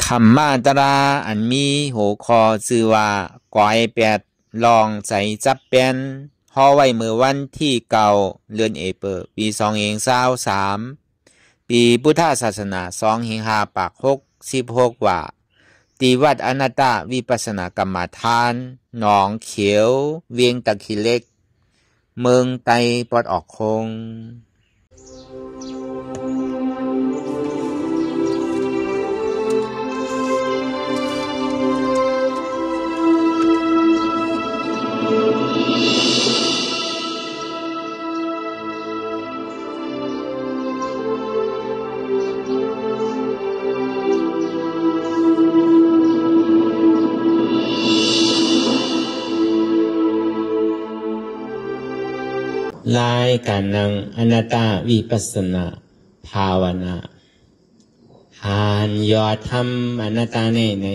คำมาตราอันมีหัวข้อชื่อว่ากอยแปดลองใจจับเป็นห่อไว้เมื่อวันที่9 เดือนเอเปิลปี2023ปีพุทธศาสนา2566ว่าตีวัดอนัตตวิปัสสนากรรมฐานหนองเขียวเวียงตะคิเล็กเมืองไตปลอดออกคงรายการนังอนัตตวิปัสสนาภาวนาหานยอดทำอนัตตาไหน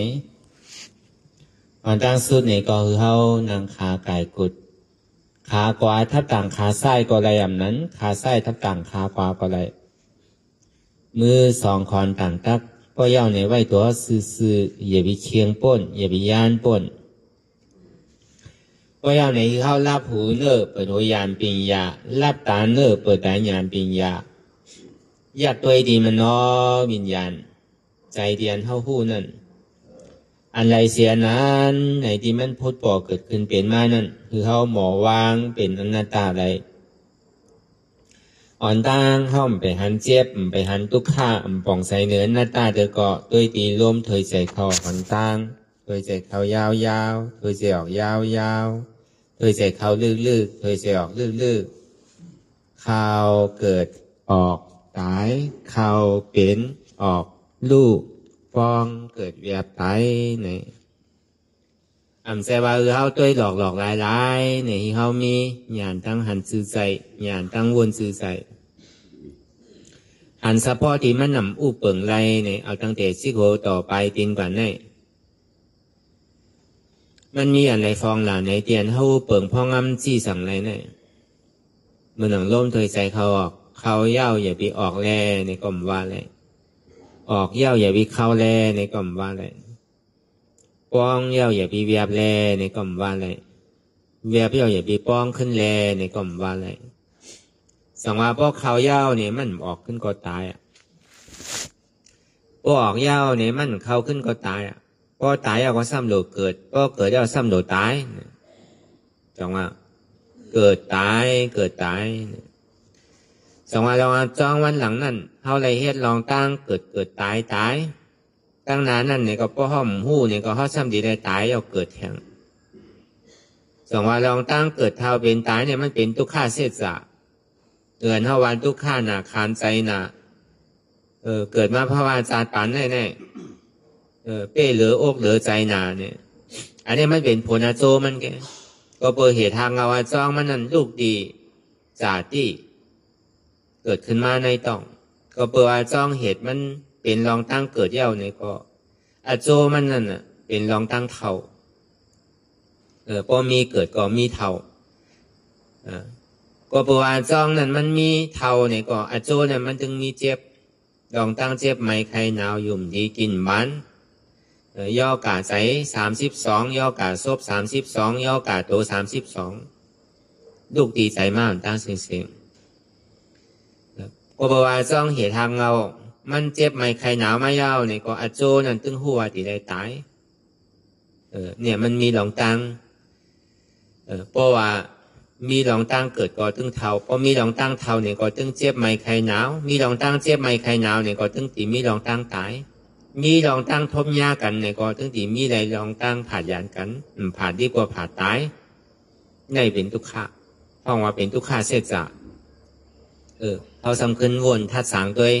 ตั้งสุดนี่ก็คือเฮานั่งขากายกุดขาขวาทับต่างขาซ้ายก็ไรอย่างนั้นขาซ้ายทับต่างขาขวาก็ไรมือสองคอนต่างตักก็ย่อในไว้ตัวซื่อๆอย่าไปเคียงป้นอย่าไปย่านป้นก็ย่อในที่เขารับหูเนื้อเปิดหัวยานปิญญารับตาเนื้อเปิดตายานปิญญาอยากตัวดีมันน้อวิญญาณใจเดียนเข้าหู้นั่นอันไรเสียนั้นไหนที่มันพุทธปอเกิดขึ้นเป็นมานั่นคือเขาหมอวางเป็นอนัตตาไรอ่อนตั้งเข้าไปหันเจ็บไปหันทุกข้าป่องใส่เนื้ออนัตตาเดอเกาะด้วยตีลมเถยใจเขาอ่อนตั้งเถยใจเขายาวๆเถยใจออกยาวๆเถยใจเขาลึกๆเถยใจออกลึกๆเขาเกิดออกตายเขาเป็นออกลูกฟองเกิดเวียบตายเนี่ยแสว่าเขาตัวหลอกหลายเนี่ยเขามีญาณตั้งหันซื่อใจญาณตั้งวนซื่อใจหันสะพอที่มันนำอู้เปิงไรเนี่ยเอาตั้งแต่ซิโกต่อไปตีนก่อนเนี่ยมันมีอะไรฟองหล่าในเตียนเขาเปิงพ่องำจี้สั่งไรเนี่ยมันหนังล้มเถยใจเขาออกเขาเย้าอย่าไปออกแลในกล่อมว่าเลยออกเย้าอย่าไปเข้าแลในกล่อมว่าเลยป้องเย้าอย่าไปเวียบแลในกล่อมว่าเลยเวียบเย้าอย่าไปป้องขึ้นแลในกล่อมว่าเลยสังว่าพวกเขาเย้าเนี่ยมันออกขึ้นก็ตายพวกออกเย้าเนี่ยมันเข้าขึ้นก็ตายพอตายเอาก็ซ้ำโหลเกิดก็เกิดเอาซ้ำโหลตายจังว่าเกิดตายสังว่าลองจ้องวันหลังนั่นเฮาไรเฮ็ดลองตั้งเกิดตายตั้งนานนั่นเนี่ยก็ป้อห้อมหู้เนี่ยก็เฮาซ้ำดีได้ตายเอาเกิดแทงสังว่าลองตั้งเกิดเท่าเป็นตายเนี่ยมันเป็นทุกข้าเสียสะเตือนเฮาวันทุกข้าหนาคานใจหนาเกิดมาภาวะจาดปันแน่เป้เหลืออกเหลือใจหนาเนี่ยอันนี้มันเป็นผลอาโจมันแกก็เปิดเหตุทางเอาจ้องมันนั่นลูกดีจาที่เกิดขึ้นมาในต้องก็เปิดจ้องเหตุมันเป็นรองตั้งเกิดเย้าเนี่ยก็อาโจมันนั่นน่ะเป็นรองตั้งเท่าพอมีเกิดก็มีเท่าก็เปิดจ้องนั่นมันมีเท่าเนี่ยก็อาโจเนี่ยมันจึงมีเจ็บรองตั้งเจ็บไม่ใครหนาวยุ่มดีกินบ้านย่อกาใจ32ย่อกาซบ32ย่อกาโต32ลูกดีใจมากตั้งเสียงก็บอกว่าจ้องเหตุทางเรามันเจ็บไม่ใครหนาวไม่ยาวเนี่ยก็อาโจนั่นตึงหัวตีได้ตายเนี่ยมันมีหลองตังเพราะว่ามีหลองตังเกิดก็ตึงเท่าพอมีหลองตังเท่าเนี่ยก็ตึงเจ็บไม่ใครหนาวมีหลองตังเจ็บไม่ใครหนาวเนี่ยก็ตึงตีมีหลองตังตายมีลองตั้งทบยากันในก็ตั้งที่มีอะไรลองตั้งผ่านยานกันผ่านดีกว่าผ่าตายในเป็นทุกข์เพราะว่าเป็นทุกข์เสียจะเขาสำคัญวนทัดสางด้วย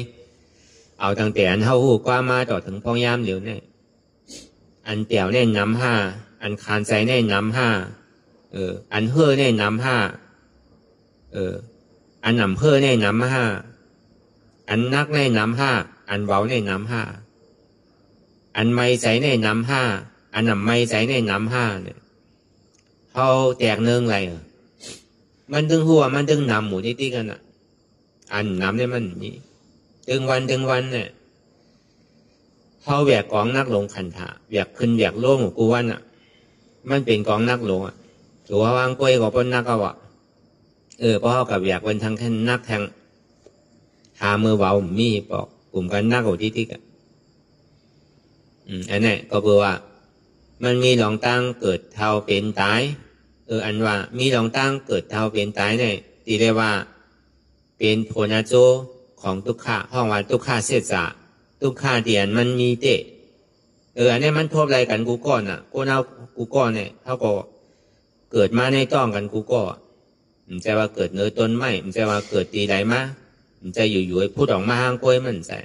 เอาตั้งแต่อันเท่าหูกว่ามาต่อถึงพองยามเหลียวเนี่ยอันเตี่ยวเนี่ยน้ำ5อันคานใจเนี่ยน้ำ5อันเฮ่อเนี่ยน้ำอันหนำเฮ่อเนี่ยน้ำ5อันนักเนี่ยน้ำ5อันเบาเนี่ยน้ำ5อันไม่ใจในน้ำ5อันนำไม่ใจในน้ำ5เนี่ยเขาแตกเนืองไรมันดึงหัวมันดึงนำหมูที่ตีกันอันน้ำเนี่ยมันนี่ดึงวันเนี่ย เขาแหวกกองนักลงขันถาแหวกขึ้นแหวกโล่งของกูวันอ่ะมันเป็นกองนักลงอ่ะถือว่าวางกล้วยกับปนนักก็ว่ะเพราะเขากับแหวกเป็นทั้งแค่นักแทงหามือเบามีปอกกลุ่มกันนักกว่าที่ที่กันอันนี้ก็คือว่ามันมีหลองตั้งเกิดเท่าเป็นตายอันว่ามีหลองตั้งเกิดเท่าเป็นตายเนี่ยที่เรียกว่าเป็นโพนาโจของทุกขะห้องว่าทุกขะเสียจาทุกขะเดียนมันมีเตะอันนี้มันทบอะไรกันกูก่อนอ่ะกูเอากูก่อนเนี่ยเขาก็เกิดมาในต้องกันกูก็มันจะว่าเกิดเนื้อต้นไม้มันจะว่าเกิดตีไหลมามันจะอยู่ๆพูดออกมาห้างกล้วยมันใส่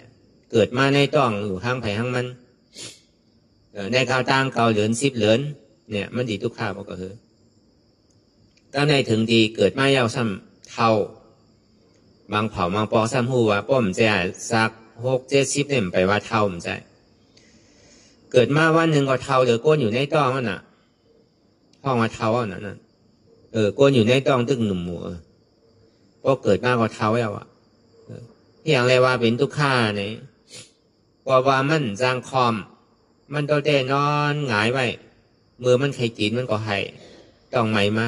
เกิดมาในต้องอยู่ห้างไผ่ห้างมันในข้าวตั้งเกาเหลือน10 เหลือนเนี่ยมันดีทุกข้าวก็คือตั้งในถึงดีเกิดมาเย้าซ้ำเท่าบางเผาบางปอซ้ำหูว่าป้อมจะสัก60-70เนี่ยไปว่าเท่ามันใจเกิดมาวันหนึ่งก็เท่าเหลือก้นอยู่ในต้องนั่นน่ะห้องมาเท่าอ่ะนั่นก้นอยู่ในต้องตึกหนุ่มหมูก็เกิดมาก็เท่าแล้วอ่ะอย่างไรว่าเป็นทุกข้าเนี่ยว่ามันจางคอมมันตัวเต้นอนหงายไว้มือมันใครกินมันก็ให้ต้องใหม่มา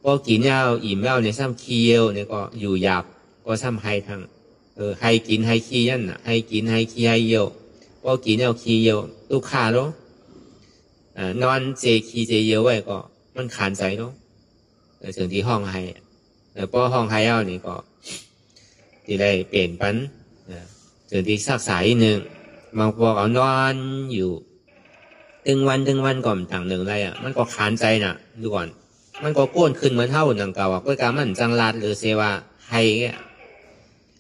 พอกินยาวอิ่มแล้วเนี่ยซ้ำเคี้ยวเนี่ยก็อยู่หยาบก็ซ้ำให้ทางให้กินให้ขี้ยันน่ะให้กินให้ขี้ให้เยี่ยวพอกินแล้วขี้เยี่ยวตุกขาโลนอนเจขี้เจเยี่ยวไว้ก็มันขานใจโลถึงที่ห้องให้พอห้องให้เอานี่ก็ที่ได้เปลี่ยนปันถึงที่ซักสายหนึ่งบางพวกเอานอนอยู่ตึงวันก่อนต่างหนึ่งอะไรอ่ะมันก็ขานใจน่ะดูก่อนมันก็โก้นขึ้นเหมือนเท่าหนังเก่าก็การมันจังลาดหรือเสว่าไฮแก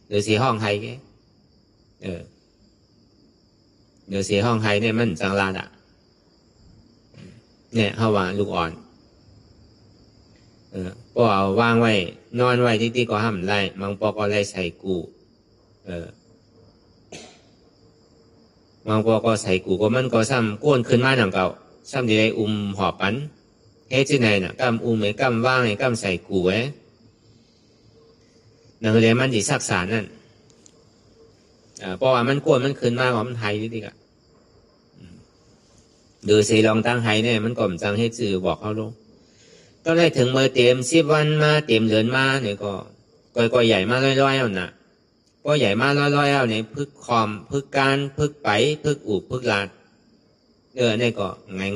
หรือเสียห้องไฮแกเดี๋ยวเสียห้องไฮเนี่ยมันจังลาดอ่ะเนี่ยเขาว่าลูกอ่อนพอเอาวางไว้นอนไว้ที่ก็ห้ามไล่บางปอก็ไล่ใส่กูบางปอก็ใส่กูก็มันก็ซ้ำก้นขึ้นมาหนังเก่าซ้ำที่ได้หอบปันเฮ้ที่ไหนน่ะกำไอ้กำว่างไอ้กำใส่กูไอ้นั่นเลยมันดีซักษานั่นเพราะว่ามันก้นมันขึ้นมาของมันไทยนิดๆอ่ะดูสีลองตั้งไทยเนี่ยมันก่อมจังให้จื่อบอกเขาลงก็ได้ถึงเมื่อเต็ม10 วันมาเต็มเดือนมาเนี่ยก็ใหญ่มาร้อยๆเอาน่ะก็ใหญ่มาร้อยๆเอาเนี่ยพึกคอมพึกการพึกไปพึกอุบพึกลาดเนี่ยก็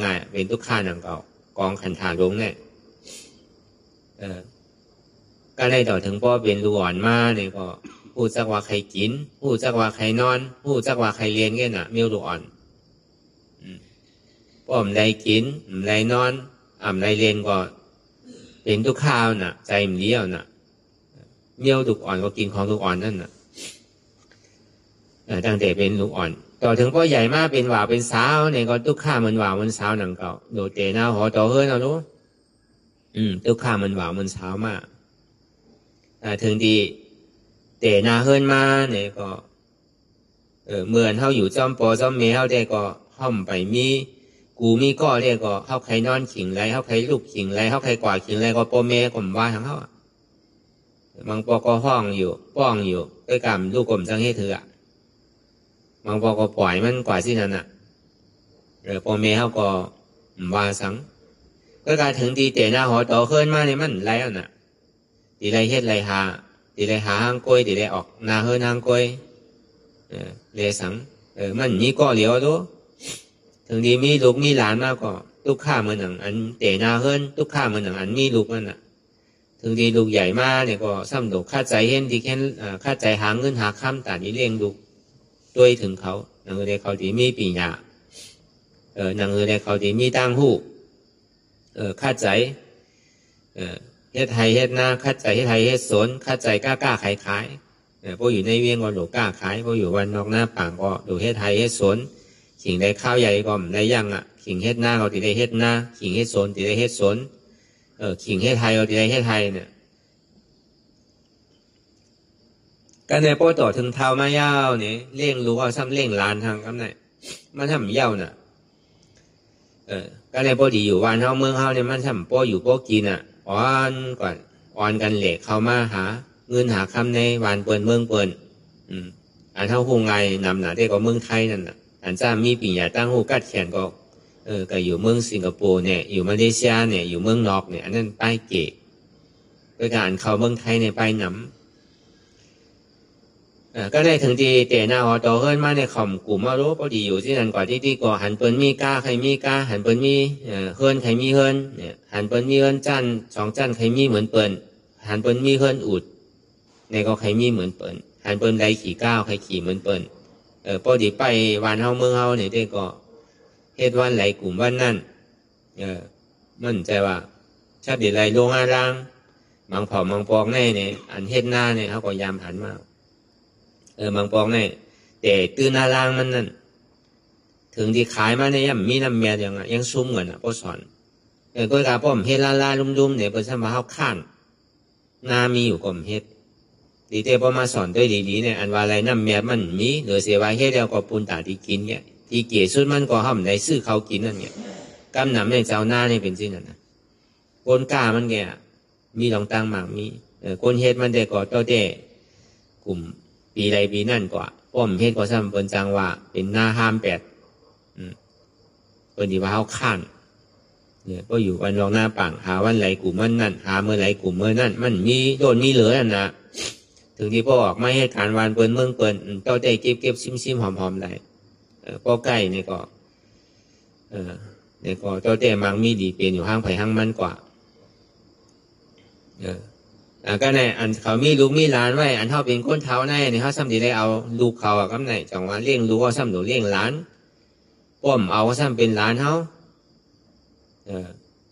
ง่ายๆเป็นทุกข้าหนังเก่ากองขันถาลงเนี่ยก็ได้ต่อถึงพ่อเป็นลูกอ่อนมาเนี่ยก็พูดจักว่าใครกินพูดจักว่าใครนอนพูดจักว่าใครเรียนเงี้ยน่ะมีลูกอ่อนพ่อมได้กินได้นอนได้เรียนก็เป็นทุกข้าวน่ะใจมันเดียวน่ะเมี่ยวลูกอ่อนก็กินของลูกอ่อนนั่นน่ะตั้งแต่เป็นลูกอ่อนต่อถึงพ่อใหญ่มากเป็นหว่าเป็นสาวเนี่ยก็ทุกข้ามันหว่ามันสาวหนังเก่าโดดเตะหน้าหอต่อเฮือนเอาลูกทุกข้ามันหว่ามันสาวมากถึงดีเตะหน้าเฮือนมาเนี่ยก็เหมือนเขาอยู่จอมปอจอมเมเขาได้ก็ห้อมไปมีกูมีก็ได้ก็เขาใครนอนขิงไรเขาใครลูกขิงไรเขาใครกวาดขิงไรก็ปอเมก็ว่าทั้งเขาบางปอก็ห้องอยู่ป้องอยู่ก็กำลูกกลมจังให้เถื่อบางปอก็ปล่อยมันกว่าที่นั่นน่ะปอเมเขาก็ว่าสังก็การถึงตีเตะหน้าหอต่อเฮือนมาเนี่ยมันไรอ่ะน่ะตีไรเฮ็ดไรหาตีไรหาห้างกล้วยตีไรออกนาเฮือนห้างกล้วยเลยสังมันมีก็เหลียวดูถึงดีมีลูกมีหลานมากก็ทุกข้ามันหนังอันเตะนาเฮือนทุกข้ามันหนังอันมีลูกมันน่ะถึงดีลูกใหญ่มากเนี่ยก็ซ้ำดอกค่าใจเห็นดีแค่ค่าใจหาเงินหาค้ำแต่นี้เลี้ยงลูกด้วยถึงเขาหนังเลยเขาดีมีปีญาหนังเลยเขาดีมีตั้งหูค่าใจเฮ็ดไทยเฮ็ดหน้าค่าใจเฮ็ดไทยเฮ็ดสนค่าใจกล้าขายพวกอยู่ในเวียงก็หลูกล้าขายพวกอยู่วันนอกหน้าป่างก็ดูเฮ็ดไทยเฮ็ดสนขิงได้ข้าวใหญ่ก็ได้ยังอ่ะขิงเฮ็ดหน้าก็ติได้เฮ็ดหน้าขิงเฮ็ดสนติได้เฮ็ดสนขิงเฮ็ดไทยก็ติได้เฮ็ดไทยเนี่ยการในโปรต่อถึงเท้ามายาวเนี่ยเล่งรู้เอาซ้ำเล่งลานทางกันเนี่ยมันทำเย้าน่ะการในโปรดีอยู่วันเฮาเมืองเฮาเนี่ยมันทำโปรอยู่โปรกินอ่ะอ่อนก่อนอ่อนกันเหล็กเข้ามาหาเงินหาคำในวันเปิดเมืองเปิดอันเท่าคงไงนำหนาได้กว่าเมืองไทยนั่นน่ะ อันจ้ามีปีญาตั้งหูกัดแขนก็ก็อยู่เมืองสิงคโปร์เนี่ยอยู่มาเลเซียเนี่ยอยู่เมืองนอกเนี่ยอันนั้นป้ายเก๋โดยการเขาเมืองไทยเนี่ยป้ายหนำก็ได้ถึงที่เตะหน้าหอต่อเฮิรนมาในข่อมกลุ่มมารู้พอดีอยู่ที่นั่นก่อนที่ก่อหันเปิ้นมีก้าใครมีก้าหันเปิ้นมีเฮิรนใครมีเฮิรนเนี่ยหันเปิ้นมีเฮิรนจัน2จันใครมีเหมือนเปิ้นหันเปิ้นมีเฮิรนอุดในก็ใครมีเหมือนเปิ้นหันเปิ้นใดขี่ก้าวใครขี่เหมือนเปิ้นพอดีไปวันเฮาเมืองเฮาเนี่ยได้ก็เฮ็ดวันไหลกลุ่มวันนั่นมั่นใจว่าชาติไหลลงอารังมังเผามังปองแน่เนี่ยอันเฮ็ดหน้าเนี่ยเขาก็ยามหันมามังปองแน่แต่ตื่นอารังมันนั่นถึงที่ขายมาเนี่ยยังมีน้ำเมียยังซุ่มเหมือนอ่ะพ่อสอนก็กาพ่อมเฮ็ดลาลุ่มๆเนี่ยเพิ่นสมาเฮาข้านนามีอยู่ก่อมเฮ็ดดีเตพอมาสอนด้วยดีๆเนี่ยอันว่าอะไรน้ำเมียมันมีหรือเสียว่าเฮ็ดแล้วก็ปูนตาที่กินเนี่ยที่เกี่ยสุดมันก็ห้ามได้ซื้อเขากินนั่นเนี่ยกำหนำในเจ้าหน้าเนี่ยเป็นสิ่งนั้นนะคนกล้ามันแกมีหลงตังหมากมีคนเฮ็ดมันได้ก็ต่อแต่กลุ่มปีใดปีนั่นกว่าป้อมเฮ็ดก็ซ้ำเปิ้นจังว่าเป็นหน้าห้าม8เปิ้นที่ว่าเฮาข้านเนี่ยก็อยู่วันรองหน้าปังหาวันไหลกลุ่มมันนั่นหาเมื่อไหลกลุ่มเมื่อนั่นมันมีโดนมีเหลือนั่นนะถึงที่พ่อออกไม่ให้การวานเปิ้นเมืองเปิ้นต่อแต่เก็บซิมๆหอมๆได้ก็ใกล้นี่ก็เนี่ยก็ต่อแต่มังมีดีเป็นอยู่ห้างไผ่ห้างมันกว่าก็ในอันเขามีลูกมีหลานไว้อันเท่าเป็นคนเท้าในนี่เขาซ้ำดีได้เอาลูกเขากำไหนจังว่าเลี้ยงลูกเขาซ้ำหนูเลี้ยงหลานป้อมเอาซ้ำเป็นหลานเขา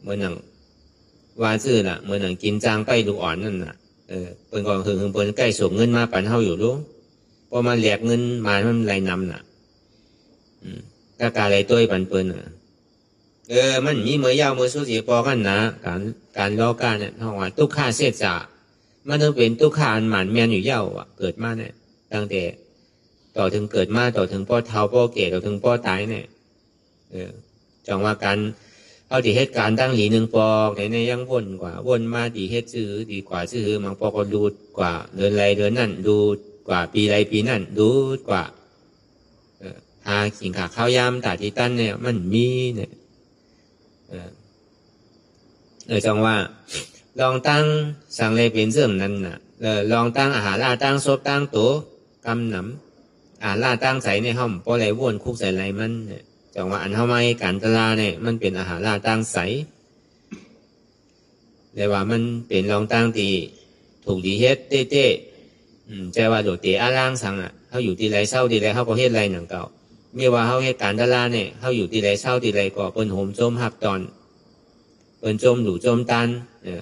เมื่อหนังวาซื่อล่ะเมื่อหนังกินจางไปลูกอ่อนนั่นน่ะเปิ้นก่อนคือเปิ้นใกล้ส่งเงินมาปันเฮาอยู่รู้พอมาแหลกเงินมามันไหลนำน่ะก็การไหลตัวปันเปิ้นมันมีเมื่อยาวเมื่อสุสีปอกันนะการล้อการเนี่ยท้องว่าทุกข้าเสียจ่ามันต้องเป็นทุกข้าอันหมันแมนอยู่เย้าอ่ะเกิดมาเนี่ยตั้งแต่ต่อถึงเกิดมาต่อถึงพ่อเฒ่าพ่อแก่ต่อถึงพ่อตายเนี่ยจังว่าการเอาดีเหตุการณ์ตั้งหลีหนึ่งปอกในยังวนกว่าวนมาดีเหตุซื้อดีกว่าซื้อมังปอกก็ดูดกว่าเดือนไรเดือนนั่นดูกว่าปีไรปีนั่นดูกว่าหาขิงขาข้าวยำตาที่ตั้นเนี่ยมันมีเนี่ยจังว่าลองตั้งสั่งเลยเป็นเสื่อมนั้นน่ะลองตั้งอาหารล่าตั้งซบตั้งตัวกำหนำอาหารล่าตั้งใส่ในห้องพอไรวนคุกใส่ไรมันเนี่ยจังว่าอันเท่าไม้การตลาเนี่ยมันเป็นอาหารล่าตั้งใสแต่ว่ามันเป็นลองตั้งตีถูกดีเฮ็ดเต้ใจว่าโดดเตะอาล่างสั่งอ่ะเขาอยู่ที่ไรเศร้าที่ไรเขาก็เฮ็ดไรหนังเก่าเมื่อว่าเขาเฮ็ดการตลาดเนี่ยเขาอยู่ที่ไรเศร้าที่ไรก็เปิ้นโหมโจมหับตอนเปิ้นโจมหลู่โจมตัน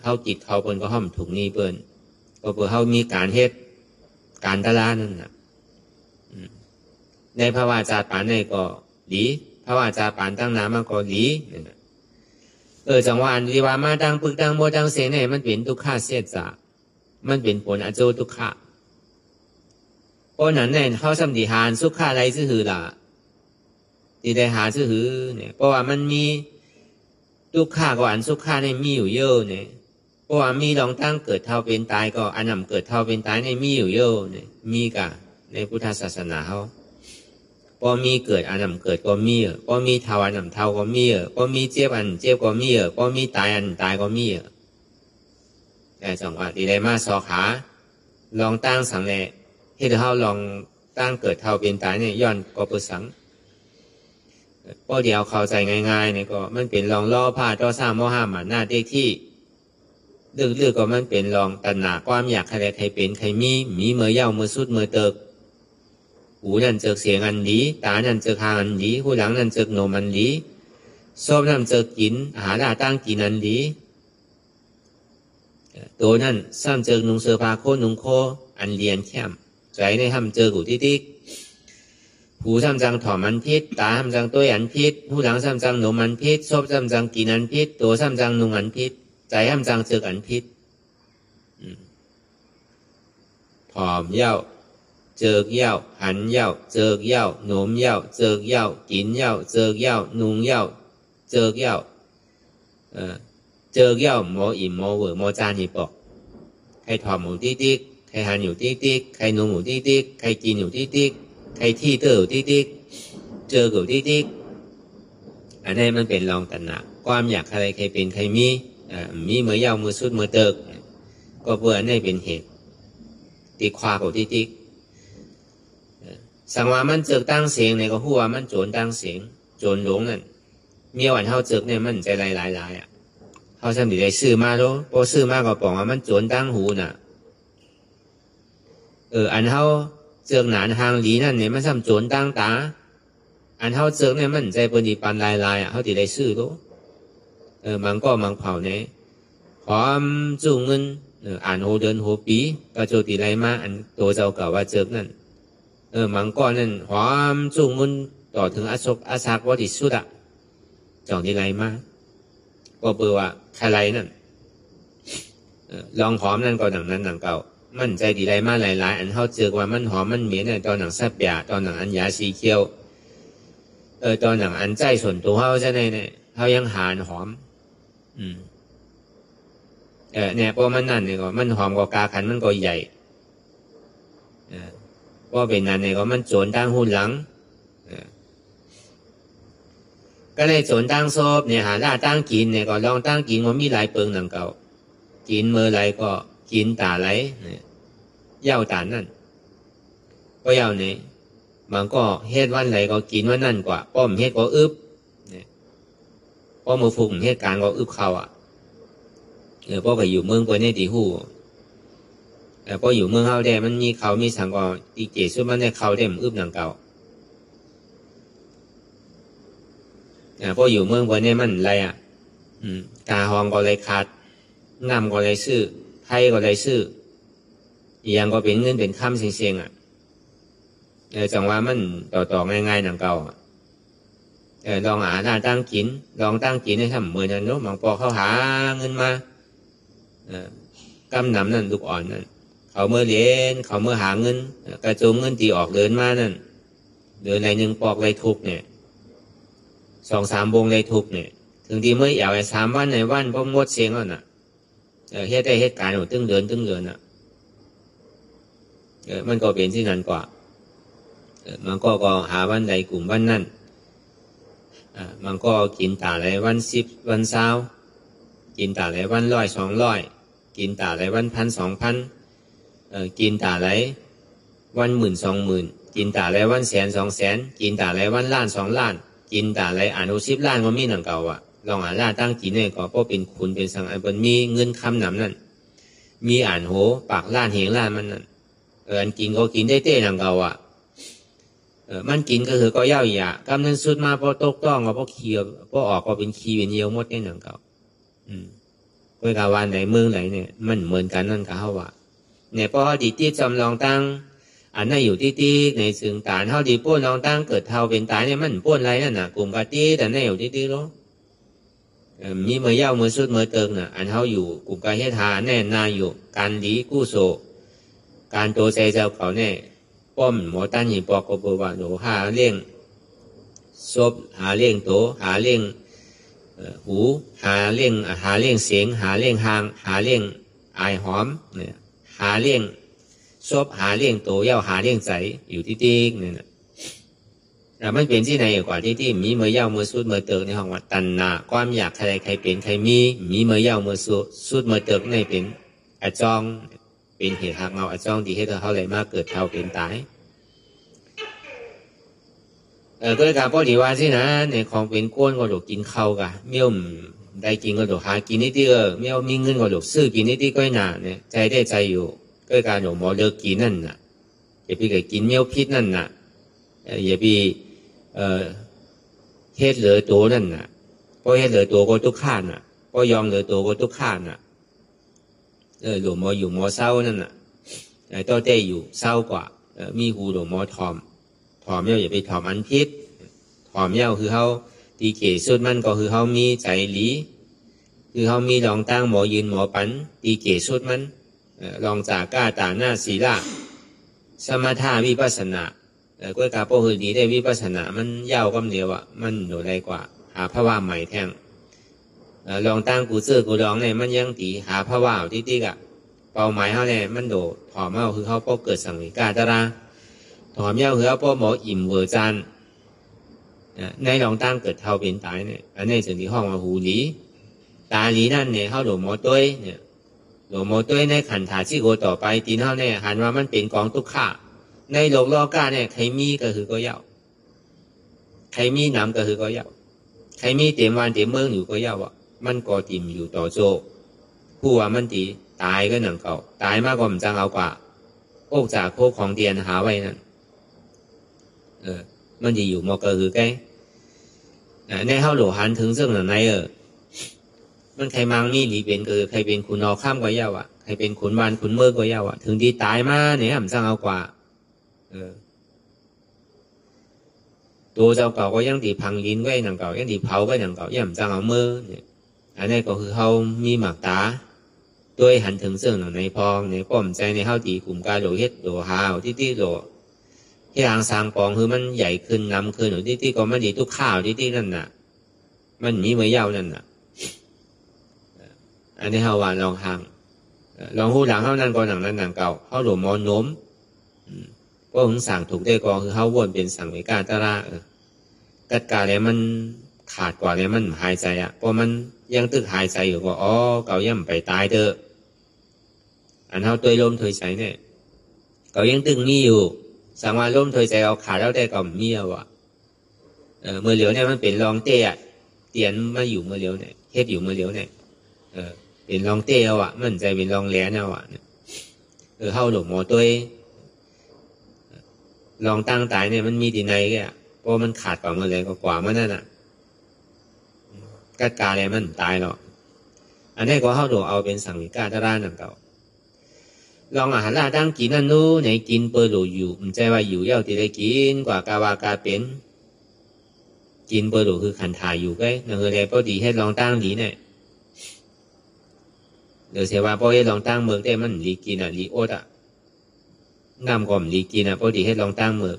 เขาจิตเขาเปิ้นก็ห้อมถูกนี่เปิ้นก็เพื่อเขามีการเฮ็ดการตลาดนั่นน่ะในภาวะจาปานในก็ดีภาวะจาปานตั้งน้ำมันก็ดีจังหวะที่ว่ามาตั้งปึกตั้งโบตั้งเสนเนี่ยมันเป็นทุกข้าเสียจ่ามันเป็นผลอโจทุกข้าเพราะนั้นเนี่ยเขาสำดีหารสุขข้าไรซื่อล่ะที่ได้หาซื่อเนี่ยเพราะว่ามันมีทุกข้ากับอันสุขข้าเนี่ยมีอยู่เยอะเนี่ยเพราะว่ามีลองตั้งเกิดเท่าเป็นตายก็อันนำเกิดเท่าเป็นตายเนี่ยมีอยู่เยอะเนี่ยมีกะในพุทธศาสนาเขาพอมีเกิดอันนำเกิดก็มีพอมีเท่าอันนำเท่าก็มีพอมีเจ็บอันเจ็บก็มีพอมีตายอันตายก็มีแต่จังหวะที่ได้มาสอขาลองตั้งสังแลที่เขาลองตั้งเกิดเท่าเป็นตายเนี่ยย้อนก็ปุสังพอเดียวเข้าใจง่ายๆเนี่ยก็มันเป็นลองล่อผ้าต่อสร้างโมหะหมันหน้าเด็กที่ลึกๆก็มันเป็นลองตัณหาความอยากใครใครเป็นใครมีเมื่อเย้าเมื่อสุดเมื่อเติกหูนั่นเจอเสียงอันดีตานั่นเจอทางอันดีหูหลังนั่นเจอโนมอันดีชอบนั่นเจอกินอาหารตั้งกินอันดีตัวนั่นซ้ำเจอนุงเสื้อผ้าโคนุงโคอันเรียนแค้มใจในห้ำเจอกูติ๊กหูซ้ำจังถอมอันพิษตาซ้ำจังตัวอันพิษหูหลังซ้ำจังโนมอันพิษชอบซ้ำจังกินอันพิษตัวซ้ำจังนุงอันพิษใจซ้ำจังเจออันพิษผอมเย้าเจอเย้าหันเย้าเจอเย้าโนมเย้าเจอเย้ากินเย้าเจอเย้านุงเย้าเจอเย้าเจอเย้าหมออิ่มหมอเวอร์หมอจานหีปอกใครถอมหมูติ๊กใครหันอยู่ติ๊กใครนุงหมูติ๊กใครกินอยู่ติ๊กใครที่เตออยู่ติ๊ก เจอกับที่อันนี้มันเป็นลองตัณหาความอยากอะไรใครเป็นใครมีเมื่อยาวมือสุดมือเติกก็เพื่ออันนี้เป็นเหตุตีควากับที่สังวามันเจอตั้งเสียงในก็หัวมันโจรตั้งเสียงโจรหลงนั่นเมียวันเท่าเจอเนี่ยมันใจหลายอ่ะเขาทำดีได้ซื้อมาแล้วพอซื้อมาก็บอกว่ามันโจรตั้งหูน่ะอันเท่าเจอหนานทางหลีนั่นเนี่ยมันทำโจรตั้งตาอันเท่าเจอเนี่ยมันใจปนิปันลายอ่ะเขาดีได้ซื้อแล้วมันก็มันเผาเนี่ยพร้อมจูงเงินอ่านโหเดินโหปีก็โจตีไรมาอันตัวเจ้าเก่าว่าเจอนั่นมันก็นั่นหอมจูงมุนต่อถึงอาศักวัติสุดอะจองที่ไรมาก็เบื่อว่าใครนั่นลองหอมนั่นก็หนังนั้นหนังเก่ามันใจดีไรมาหลายอันเขาเจอว่ามันหอมมันเหม็นตอนหนังซับยาตอนหนังอันยาสีเขียวตอนหนังอันใจส่วนตัวเขาจะในเนี่ยเขายังหานหอมเนี่ยเพราะมันนั่นเนี่ยก็มันหอมกว่ากาขันมันก็ใหญ่ก็เป็นนั่นเนี่ยก็มันโจรตั้งหุ่นหลังก็เลยโจรตั้งซบเนี่ยหาล่าตั้งกินเนี่ยก็ลองตั้งกินว่ามีหลายเปิงหนังเก่ากินเมื่อไรก็กินตาไหลเนี่ยเย่าตานั่นก็เย่าเนี่ยมันก็เฮ็ดวันไหนก็กินวันนั่นกว่าป้อมเฮ็ดก็อึบเนี่ยป้อมมือฟุ่มเฮ็ดการก็อึบเขาอ่ะป้อไปอยู่เมืองไปในตีหูแต่พออยู่เมืองเขาได้มันมีเขามีสังกอตีเกศสุดมันได้เขาได้มันอึบหนังเก่าพออยู่เมืองบนนี้มันอะไรอ่ะกาหองก็เลยขาดงามก็เลยซื้อไทยก็เลยซื้ออีกอย่างก็เป็นเงินเป็นคำเสียงๆอ่ะจังว่ามันต่อง่ายๆหนังเก่าลองหาตั้งกินลองตั้งกินให้ทำเหมือนนั้นเนาะบางพอเขาหาเงินมากำนำนั่นลูกอ่อนนั่นเขาเมื่อเรียนเขาเมื่อหาเงินกระจุงเงินตีออกเดินมานั่นเดินไรหนึ่งปอกไรทุกเนี่ย2-3 วงไรทุกเนี่ยถึงที่เมื่อเอาไอ้3 วันในวันพอหมดเสียงแล้วน่ะเฮ็ดได้เหตุการณ์ตึ้งเดินน่ะมันก็เป็นที่นั่นกว่ามันก็หาวันใดกลุ่มวันนั่นมันก็กินตาไรวัน10 วัน20กินตาไรวัน100-200กินตาไรวัน1,000-2,000กินตาไรวัน10,000-20,000กินตาไรวัน100,000-200,000กินตาไรวัน1,000,000-2,000,000กินตาไรอ่าน10 ล้านก็มีหนังเก่าอ่ะลองล่าตั้งกินเนี่ยก็เป็นคุณเป็นสังอันมีเงินคำหนำนั่นมีอ่านโหปากล้านเหงล้านมันนั่นอันกินก็กินได้เต้หนังเก่าอ่ะมันกินก็คือก็เย่าหยากำนั้นสุดมาพอตกต้องก็พอเคียวพอออกก็เป็นคีเป็นเยียวหมดได้หนังเก่าเพื่อกาวันไหนเมืองไหนเนี่ยมันเหมือนกันนั่นก็เขาว่าเนี่ยพอดีที่จำลองตั้งอันนั้นอยู่ที่ในซึ่งตาเท่าดีป้วนลองตั้งเกิดเท่าเป็นตายเนี่ยมันป้วนไรนั่นน่ะกลุ่มกะตีแต่นั่นอยู่ที่รู้มีเมื่อเย่าเมื่อสุดเมื่อเติงน่ะอันเท่าอยู่กลุ่มกะเฮธาแน่นาอยู่การดีกู้โซการโตใจเจ้าเขาเนี่ยป้อมหมอตันหิปอกก็บอกว่าหนูหาเลี้ยงศพหาเลี้ยงโตหาเลี้ยงหูหาเลี้ยงเสียงหาเลี้ยงหางหาเลี้ยงอายหอมเนี่ยหาเลี้ยงศพหาเลี้ยงโตเย่าหาเลี้ยงใจอยู่ที่ติ๊กเนี่ยนะแต่มันเป็นที่ไหนกว่าที่มีเมื่อเย่าเมื่อสุดเมื่อเติกในห้องว่าตันนาความอยากใครเป็นใครมีเมื่อเย่าเมื่อสุดเมื่อเติกในเป็นอจองเป็นเหตุหักเงาอจ้องดีให้เขาเลยมากเกิดเท่าเป็นตายก็เลยการพอดีว่าสินะในของเป็นก้นก็หลกกินข้าวกะเมี่ยมได้กินก็หลกหากินนิดเดียวเมี่ยวมีเงินก็หลกซื้อกินนิดเดียวก็หนาเนี่ยใจได้ใจอยู่ก็การหลกหมอเลิกกินนั่นน่ะอย่าไปกินเมี่ยวพิษนั่นน่ะอย่าไปเฮ็ดเหลือตัวนั่นน่ะเพราะเฮ็ดเหลือตัวก็ทุกข้าน่ะเพราะยอมเหลือตัวก็ทุกข้าน่ะหลวงหมออยู่หมอเศร้านั่นน่ะต้อเต้อยู่เศร้ากว่ามีหูหลวงหมอทอมเย้าอย่าไปทอมอันพิษทอมเย้าคือเขาตีเกศสุดมันก็คือเขามีใจหลีคือเขามีลองตั้งหมอยืนหมอปันตีเกศสุดมันลองจากก้าตาหน้าศีละสมถะวิปัสสนาก็กาโปหือดีได้วิปัสสนามันเย้ากำเดียวอ่ะมันหนูได้กว่าหาพระว่าใหม่แท่งลองตั้งกูเสื้อกูลองเนี่ยมันยังตีหาพระว่าวที่กะเป้าหมายเขาเนี่ยมันโดถอมเอาคือเขาพอเกิดสังวิกาตระถอมเย้าคือเขาพอหมออิ่มเวอร์จัน ในลองตั้งเกิดเท่าเป็นตายเนี่ยอันนี้ถึงที่ห้องว่าหูหลีตาหลีนั่นเนี่ยเขาหลวมโมต้วยเนี่ยหลวมโมต้วยในขันธาที่โกต่อไปตีนเขาเนี่ยหันว่ามันเป็นกองทุกข์ในโลกโลกาเนี่ยใครมีก็คือก็เย้าใครมีน้ำก็คือก็เย้าใครมีเต็มวันเต็มเมืองอยู่ก็เย้าอ่ะมันก็ติ่มอยู่ต่อโจผู้ว่ามันตีตายก็หนังเก่าตายมากกว่ามันจังเอากว่าโอกจากพวกของเตียนหาไว้นั่นมันดีอยู่มอก็คือแกในเขาหลวหันถึงซึ่งหนังในมันใครมังมีหลีเป็นคือใครเป็นขุนนอข้ามก็เย้าอ่ะใครเป็นขุนวันขุนเมื่อก็เย้าอ่ะถึงที่ตายมาเนี่ยมันจังเอากว่าตัวเจ้าเก่าก็ยังตีพังลิ้นไว้หนังเก่ายังตีเผาไว้หนังเก่ายังจังเอามือเนี่ยอันนี้ก็คือเขามีหมักตาด้วยหันถึงเสื่องหนังในพองในป้อมใจในเขาตีกลุ่มการโหลเฮ็ดโหลหาวที่โหลที่ทางสางปองคือมันใหญ่ขึ้นนำขึ้นหรือที่ก็มันดีทุกข้าวที่นั่นน่ะมันมีเมื่อยาวนั่นน่ะอันนี้เขาว่าลองทางลองหูหลังเขานั่นก็หนังนั้นหนังเก่าเขาโหลมอนโน้มก็หึงสั่งถูกได้กองคือเขาวนเป็นสั่งในการตระกัดกาแล้วมันขาดกว่าแล้วมันหายใจอ่ะเพราะมันยังตึกหายใจอยู่ก็เก่ายังไปตายเถอะอันเขาตัวลมถอยใจเนี่ยเก่ายังตึกมีอยู่สังวาลมถอยใจเอาขาดแล้วได้ก็มีเอาอ่ะเมื่อเหลียวเนี่ยมันเป็นรองเตี้ยเตียนมาอยู่เมื่อเหลียวเนี่ยเฮ็ดอยู่เมื่อเหลียวเนี่ยเป็นรองเตี้ยเอาอ่ะมันใจเป็นรองแหลนเอาอ่ะเข้าหลงหมอตัวลองตั้งตายเนี่ยมันมีดีในแกเพราะมันขาดกว่าเมื่อไรก็กว่ามันนั่นน่ะกัดกาอะไรมันตายหรอกอันนี้ก็เข้าหลงเอาเป็นสังวิกาตราหนังเก่าลองอาหารล่าตั้งกินนั่นนู้ในกินเปิดหลูอยู่มันใจว่าอยู่เย้าที่ได้กินกว่ากาวากาเป็นกินเปิดหลูคือขันถ่ายอยู่ก็นั่นคืออะไรพอดีให้ลองตั้งดีเนี่ยเดี๋ยวเสียว่าพอให้ลองตั้งเมืองได้มันลีกินอ่ะลีโอดอ่ะน้ำก่อมลีกินอ่ะพอดีให้ลองตั้งเมือง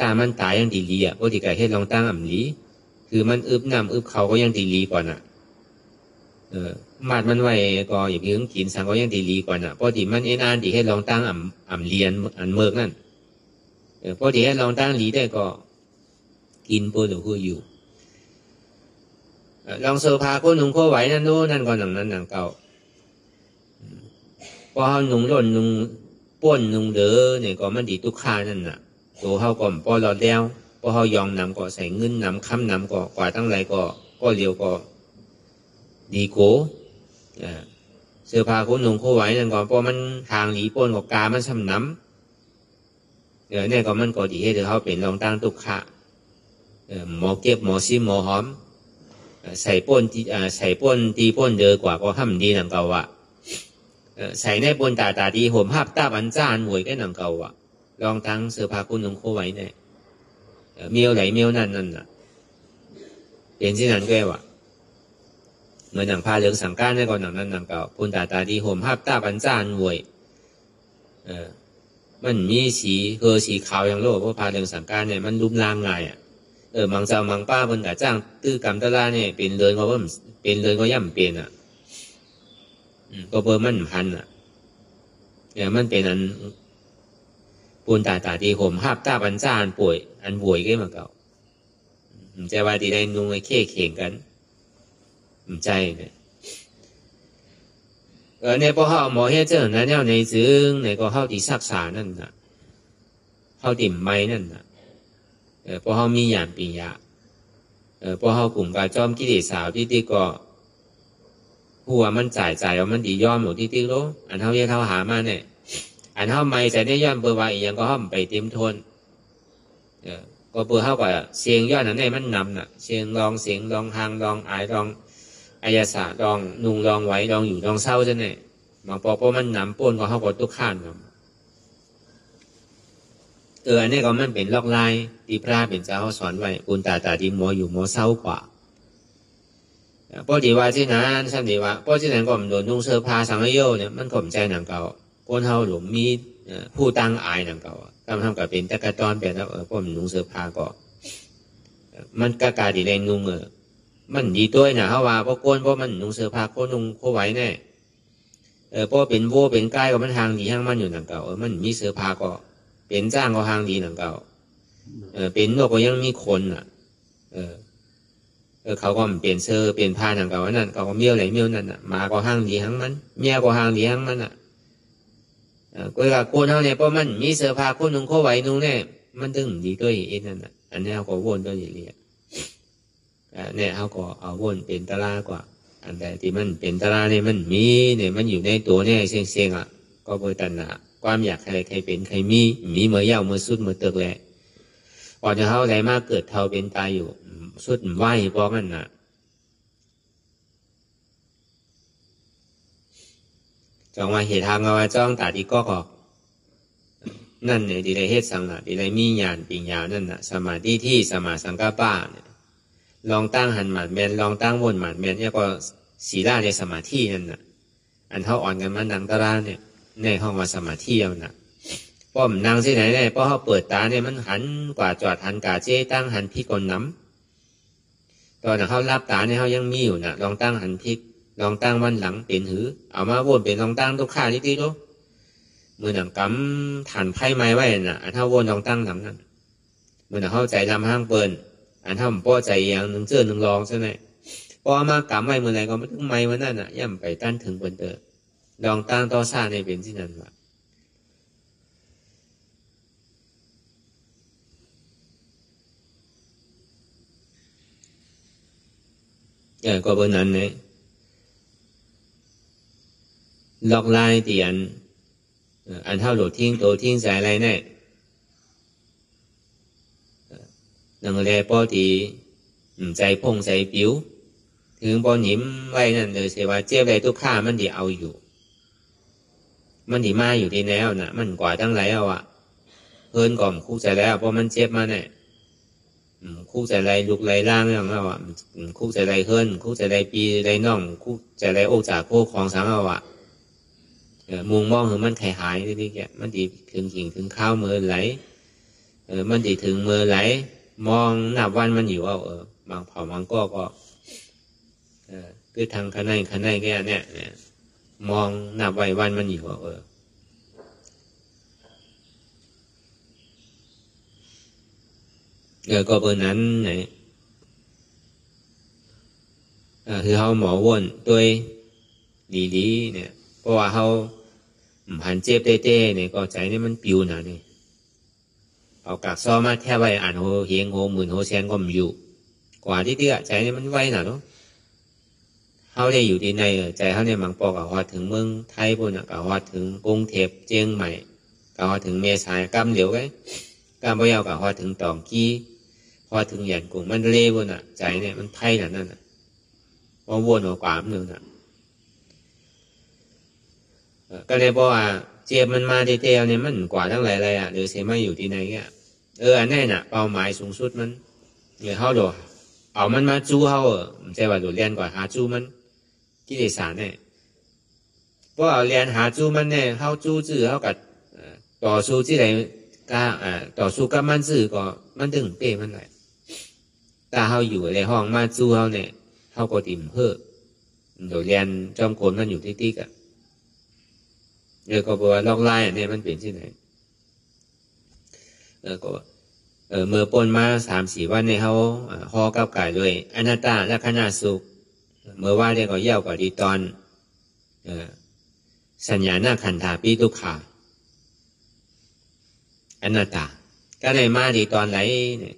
ตามันตายยังดีลีอ่ะพอดีไก่ให้ลองตั้งอ่ำลีคือมันอึบน้ำอึบเขาก็ยังดีลีก่อนอ่ะมาดมันไว้ก็อย่างนี้กินสังก็ยังดีลีก่อนอ่ะพอดีมันนานดีให้ลองตั้งอ่ำเลียนอันเมืองนั่นพอดีให้ลองตั้งลีได้ก็กินปูหรืออยู่ลองเสือพาคนหนุ่มโคไหวนั่นนู้นนั่นก็หนังนั้นหนังเก่าพอหนุ่มร่นหนุ่มป้นหนุ่มเด้อเนี่ยก็มันดีทุกข้านั่นน่ะตัวเขาก็พอหลอดแล้วพอเขายองนำก็ใส่เงินนำค้ำนำก็กว่าตั้งไรก็เร็วก็ดีโกเสือพาคนหนุ่มโคไหวนั่นก็พอมันทางหลีป้นก็กามันซ้ำน้ำเนี่ยก็มันก็ดีให้เดี๋ยวเขาเป็นรองตั้งทุกข้าหมอเก็บหมอซิหมอหอมใส่ป้นตีป้นเดือกว่าก็ห้ำดีหนังเก่าอ่ะใส่ในป้นตาดีห่มภาพตาบันจ้านหวยก็หนังเก่าอ่ะลองทั้งเสื้อผ้าคุณหนุ่มโคไว้เนี่ยเมียวไหลเมียวนั่นน่ะเป็นที่นั้นก็ว่ะเหมือนหนังผ้าเหลืองสังก้านในก่อนหนังนั้นหนังเก่าป้นตาดีห่มภาพตาบันจ้านหวยมันมีสีขาวอย่างโลกเพราะผ้าเหลืองสังก้านเนี่ยมันรูปร่างไงอ่ะบางเจ้าบางป้าเพิ่นก็จ้างตื้อกำตะลาเนี่ยเป็นเรือนก็ว่าเป็นเรือนก็ย่ำเป็นอ่ะก็เบอร์มันพันอ่ะเนี่ยมันเป็นอันปูนตาดีห่มภาพตาบันจ้าอันป่วยอันป่วยก็มาเก่าใจว่าดีได้นุ่งไอ้เข่เข่งกันใจเนี่ยเนี่ยพอเขาหมอเฮ็ดเจ้านั้นเนี่ยในซึ่งในก็เข้าตีซักษานั่นน่ะเข้าติ่มไม้นั่นน่ะพอเขามีอย่างปียะพอเขากลุ่มการจอมกิเลสสาวที่ก็หัวมันจ่ายว่ามันดีย้อมหมดที่รู้อันเท่าเยเท่าหามาเนี่ยอันเท่าไม่ใจได้ย้อมเบอร์ว่าอีกอย่างก็ห้อมไปเต็มทนก็เบอร์เท่ากับเสียงย้อนนั้นเนี่ยมันนำน่ะเสียงลองหางลองอายลองอายาสาลองนุ่งลองไว้ลองอยู่ลองเศร้าจะเนี่ยมาพอมันนำป้นก็เข้ากับทุกข้านนำอันนี้ก็มันเป็นลอกลายที่พระเป็นเจ้าสอนไว้ปุณตาดีมัวอยู่มัวเศร้ากว่าพอดีว่าที่นั้นสันดีว่าพอที่นั้นก็มันโดนนุ่งเสื้อผ้าสังโยเนี่ยมันข่มใจหนังเก่าคนเฮาหลุมมีผู้ตั้งอายหนังเก่าทำกับเป็นตะกะตอนเป็นแล้วพอมันนุ่งเสื้อผ้าก็มันกะกาดีแรงนุ่งมันดีตัวนะเฮาว่าเพราะก้นเพราะมันนุ่งเสื้อผ้าโคนุ่งโคไว้แน่เพราะเป็นโวเป็นใกล้ก็มันทางดีห้างมันอยู่หนังเก่ามันมีเสื้อผ้าก็เป็นจ้างก็ทางดีหนังเก่า เป็นนกก็ยังมีคนอ่ะเขาก็เปลี่ยนเสื้อเปลี่ยนผ้าอย่างเก่านั่นเขาก็เมี่ยวไหลเมี่ยวนั่นอ่ะมาก็ห้างดีห้างมันเมียก็ห้างดีห้างมันอ่ะก็ว่าคนเฮาเนี่ยเพราะมันมีเสื้อผ้าคนหนึ่งเขาไหวนุ่งเนี่ยมันถึงดีด้วยเองนั่นอ่ะอันนี้เขาก็วนตัวอย่างนี้เนี่ยเขาก็เอาวนเป็นตารางกว่าอันใดที่มันเป็นตารางเนี่ยมันมีเนี่ยมันอยู่ในตัวเนี่ยเสียงๆอ่ะก็เปิดตันอ่ะความอยากใครเป็นใครมีเมื่อยาวเมื่อสุดเมื่อเติกแหละก่อนจะเขาอะไรมากเกิดเท่าเป็นตายอยู่สุดไหวเพราะมันน่ะจองมาเหตุทางเอาว่าจ้องตาดีก็นั่นเนี่ยดีไรเฮ็ดสังละดีไรมีญาณปิญญานั่นน่ะสมาธิที่สมาสังกัปปะเนี่ยลองตั้งหันหมัดแมนลองตั้งวนหมัดแมนเนี่ยก็ศีลาในสมาธินั่นน่ะอันเท่าอ่อนกันมันดังตารางเนี่ยในห้องว่าสมาธิเอาน่ะป้อมนางที่ไหนเนี่ยเพราะเขาเปิดตาเนี่ยมันหันกว่าจอดหันกาเจ้ตั้งหันพิกลน้ำตอนเขารับตาเนี่ยเขายังมีอยู่น่ะลองตั้งหันพิกลองตั้งวันหลังเป็นหือเอามาวนเป็นลองตั้งทุกข้าที่ตีรู้มือหนังกำฐานไพ่ไม้ไว้น่ะอันเท่าวนลองตั้งหลังนั้นมือหนังเข้าใจลำห้างเปิลอันเท่าป้อใจอย่างหนึ่งเจอหนึ่งลองใช่ไหมพอมากำไว้เมื่อไรก็ไม่ถึงไม้วันนั้นน่ะย่ำไปตั้นถึงเปิลเตอลองตั้งต่อซ่าในเป็นที่นั่นว่าก็บนนั้นเนี่ยล็อกไล่ตีอันเท่าโหลดทิ้งตัวทิ้งใส่อะไรเนี่ยนังแลป้อตีใจพงใจผิวถึงป้อหนิมไว้นั่นเลยเสียว่าเจ็บอะไรทุกข้ามันดีเอาอยู่มันดีมาอยู่ที่แนวน่ะมันกว่าตั้งไรเอาอะเพิ่นก่อมคู่ใจแล้วเพราะมันเจ็บมาเนี่ยคู่ใจไรลุกไรล่างอย่างเราอ่ะคู่ใจไรเฮิรนคู่ใจไรปีไรน่องคู่ใจไรโอจากโคของสังเอาอ่ะมุงมองถึงมันไข่หายทีแกมันดีถึงหิ่งถึงข้าวมือไหลมันดีถึงมือไหลมองนับวันมันอยู่เอาบางเผาบางก็คือทางขนัยแกเนี่ยมองนับไว้วันมันอยู่เอาก็เบอร์นั้นไหนคือเขาหมอวนตัวดีเนี่ยเพราะว่าเขาหันเจ็บเต้เนี่ยก็ใจนี่มันปิวหนาเนี่ยเอากากซ้อมาแค่ไว้อ่านโหเฮียงโหหมื่นโหแสนก็มันอยู่กว่าที่เตี้ยใจนี่มันไว้หนาเนาะเขาได้อยู่ที่ในใจเขาเนี่ยมังปอกว่าถึงเมืองไทยพวกน่ะกับว่าถึงกรุงเทพเชียงใหม่กับว่าถึงเมษายกำเหลียวไงกำพะเยากับว่าถึงตองกี้พอถึงหยันกุ้งมันเล่วนอ่ะใจเนี่ยมันไพ่หนานั่นอ่ะพอวนออกกว่ามันนึงอ่ะก็เลยบอกว่าเจ็บมันมาเตะเนี่ยมันกว่าทั้งหลายอ่ะหรือเสียมาอยู่ที่ไหนเงี้ยอันนี้น่ะเป้าหมายสูงสุดมันเดี๋ยวเขาโดดเอามันมาจู้เขาไม่ใช่ว่าโดดเรียนกว่าหาจู้มันกิเลสเนี่ยเพราะเรียนหาจู้มันเนี่ยเขาจู้จื้อเขากับต่อสู้ที่ไหนก็ต่อสู้กับมันจื้อก็มันถึงเป้มันไหนถ้าเขาอยู่ในห้องมาจู้เขาเนี่ยเขาก็ติ่มเพ้อโดดเรียนจอมโกนมันอยู่ที่ติ๊กอ่ะก็บอกว่าลอกไล่เนี่ยมันเป็นที่ไหนก็เมื่อปนมา3-4 วันในเขาฮอกับกายด้วยอนัตตาและขณะสุขเมื่อว่าเรียกก็เย่ากว่าดีตอนสัญญาหน้าขันธาปีตุขาอนัตตาก็เลยมาดีตอนไหนเนี่ย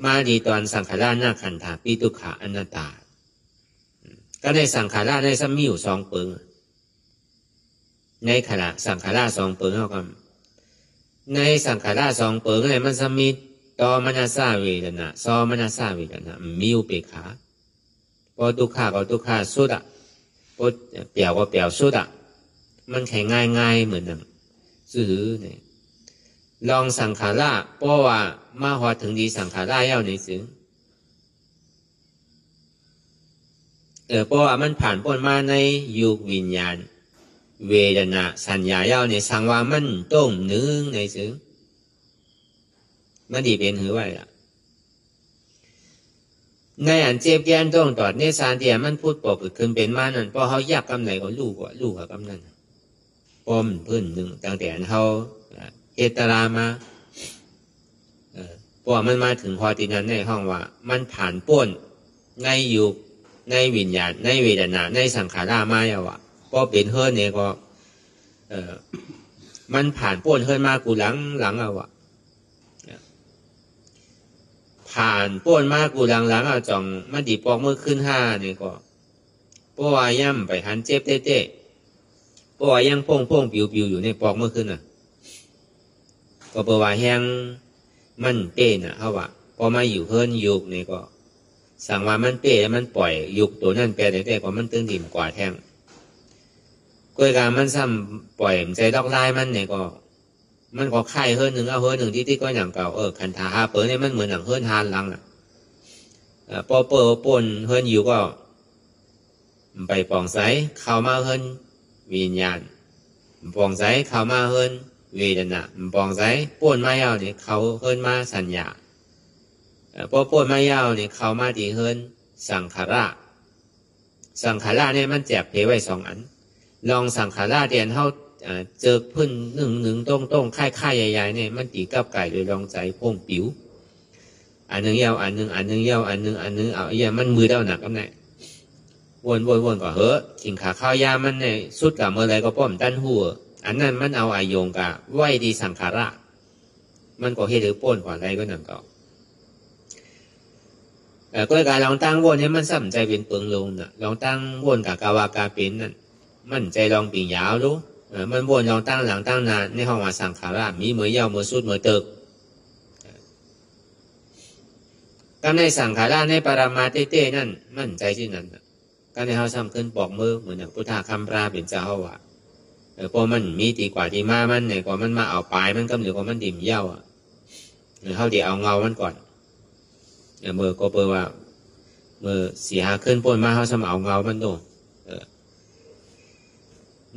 มาดีตอนสังขารหน้าขันธาปีตุขาอนัตตาก็ได้สังขารได้ซ้ำมีอยู่2 เปิงในขณะสังขาร2 เปิงเขาก็ในสังขาร2 เปิงเนี่ยมันสมิตต่อมนัสสาเวทนาซอมนัสสาเวทนามีอุเบกขาพอทุกขาก็ทุกขาสุดอ่ะพอเปลี่ยวก็เปลี่ยวสุดอ่ะมันแข็งง่ายเหมือนนั่นซื่อเนี่ยลองสังขารเพราะว่ามาหอถึงดีสังขารเย้าในซึ้งเพราะว่ามันผ่านพ้นมาในยุควิญญาณเวทนาสัญญาเย้าในสังว่ามันต้มนึงในซึ้งมันดีเป็นหือไว้ล่ะในอันเจ็บแย่นต้องตอดเนสานเดียมันพูดปกขึ้นเป็นมานั่นเพราะเขาอยากกำไหนก็ลูกกับกำนั้นปมพื้นหนึ่งตั้งแต่เขาเอตรามา เพราะมันมาถึงพอที่นั้นในห้องว่ามันผ่านป้วนในยุคในวิญญาณในเวทนาในสังขารามาอย่างว่าก็เป็นเฮิร์นเนี่ยก็มันผ่านป้วนเฮิร์นมากูหลังเอาวะผ่านป้วนมากูหลังเอาจ่องมันดีปอกมือขึ้นห้าเนี่ยก็เพราะว่าย่ำไปหันเจ็บเต้เพราะว่ายังโป่งปิวอยู่ในปอกมือขึ้นน่ะก็เพราะว่าแห้งมันเป้น่ะเขาว่าพอมาอยู่เฮิร์นยุกเนี่ยก็สั่งว่ามันเป้แล้วมันปล่อยยุกตัวนั่นแปลแต่ก็มันตึงดิ่มกว่าแท่งกล้วยกามันซ้ำปล่อยใจดอกลายมันเนี่ยก็มันก็ไข่เฮิร์นหนึ่งเอาเฮิร์นหนึ่งที่ก็อย่างเก่าคันทาฮาเปิดเนี่ยมันเหมือนอย่างเฮิร์นฮานหลังอ่ะพอเปิดปนเฮิร์นอยู่ก็ไปปองใสเข้ามาเฮิร์นวิญญาณปองใสเข้ามาเฮิร์นเวทนาปองใสปนมายาวเนี่ยเขาเฮิร์นมาสัญญาพอปนมายาวเนี่ยเขามาที่เฮิร์นสังขาระเนี่ยมันแจกเพไว้สองอันลองสังขาราเดียนเท่าเจอพื้นหนึ่งต้งค่ายใหญ่ๆเนี่ยมันตีกับไก่โดยลองใจโป่งปิ๋วอันนึงยาวอันนึงยาวอันนึงเอาอย่างมันมือเด้าหนักกันไหนวนก็เฮ้ถิงขาข้าวยามันเนี่ยสุดกับเมื่อไรก็ป้อมตั้นหัวอันนั้นมันเอาอายงกะไหวดีสังขาระมันก็เฮ็ดหรือป้นกว่าไรก็นั่นก็ก็การลองตั้งวนเนี่ยมันสั่มใจเป็นเปิงลงน่ะลองตั้งวนกับกาวากาเป็นนั่นมันใจลองปียาวรู้มันวนลองตั้งหลังตั้งนานในห้องว่าสังขาระมีเมื่อยาวเมื่อสุดเมื่อเติกก็ในสังขาระในปรามาเต้นั่นมั่นใจที่นั่นก็ในเขาซ้ำขึ้นปอกมือเหมือนพุทธคำปราเป็นเจ้าว่าพอมันมีตีกว่าที่มามันเนี่ยกว่ามันมาเอาปลายมันก็เหลือกว่ามันดิ่มเย้าเขาเดี๋ยวเอาเงามันก่อนเมื่อก็เปิดว่าเมื่อเสียขึ้นปนมาเขาซ้ำเอาเงามันดู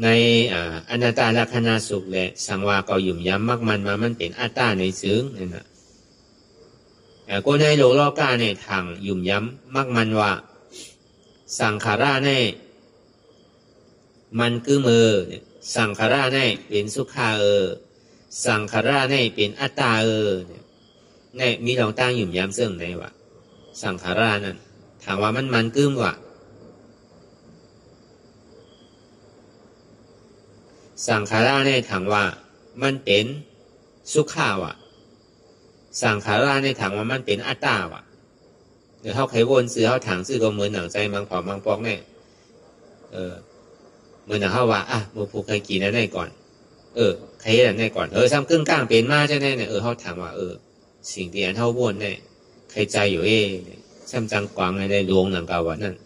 ในอนัตตลักษณะสุขและสังวาเก่าหยุ่มย้ำมากมันเป็นอัตตาในซึ้งนั่นนะก็ในโลกาในทางหยุ่มย้ำมากมันว่าสังขาราในมันคือมือสังขาราในเป็นสุขาสังขาราในเป็นอัตตาในมีลองตั้งหยุ่มย้ำซึ่งในว่าสังขารานั้นถามว่ามันกึ้มว่าสังขาราในถามว่ามันเป็นสุขาวะสังขาราในถามว่ามันเป็นอัตตาวะเดี๋ยวเขาไขวนซื้อเขาถังซื้อก็เหมือนหนังใจมังผอมมังปอกเนี่ยเหมือนหนังเขาว่ามือผูกใครกินนั่นได้ก่อนใครนั่นได้ก่อนซ้ำครึ่งกลางเป็นมาใช่ไหมเนี่ยเขาถามว่าสิ่งที่อันเท่าวนเนี่ยใครใจอยู่ซ้ำจังกวางในหลวงหนังกาวันนั่น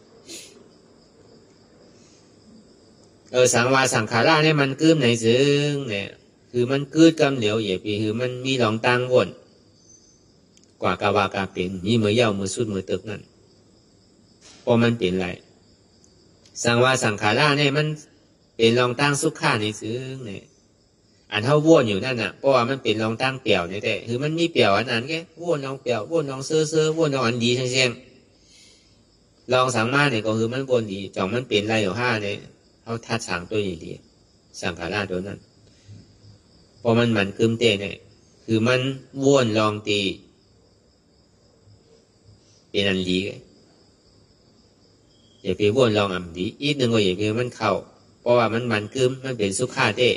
สังวาสังขาราเนี่ยมันกึ้มในซึ้งเนี่ยคือมันกืดกำเหลียวเหยียบปีคือมันมีหลองตั้งวนกว่ากาวากาเป็นมีมือเย้ามือสุดมือตึกนั่นพอมันเป็นไรสังวาสังขาราเนี่ยมันเป็นหลองตั้งสุขะในซึ้งเนี่ยอันเท่าวนอยู่นั่นน่ะเพราะว่ามันเป็นหลองตั้งเปี่ยวเนี่ยแต่คือมันมีเปี่ยวอันนั้นแค่วนลองเปี่ยววนลองเซ่อวนลองอันดีเชียงลองสังมาเนี่ยก็คือมันวนดีจ่องมันเป็นไรอยู่ห้าเนี่ยเขาทัดสางตัวใหญ่ดีสังขาราตัวนั้นพอมันกึมเตะเนี่ยคือมันว่นลองตีเป็นอันดีอย่าไปว่นลองอันดีอีกหนึ่งก็อย่าไปมันเข้าเพราะว่ามันกึมมันเป็นสุขาเตะ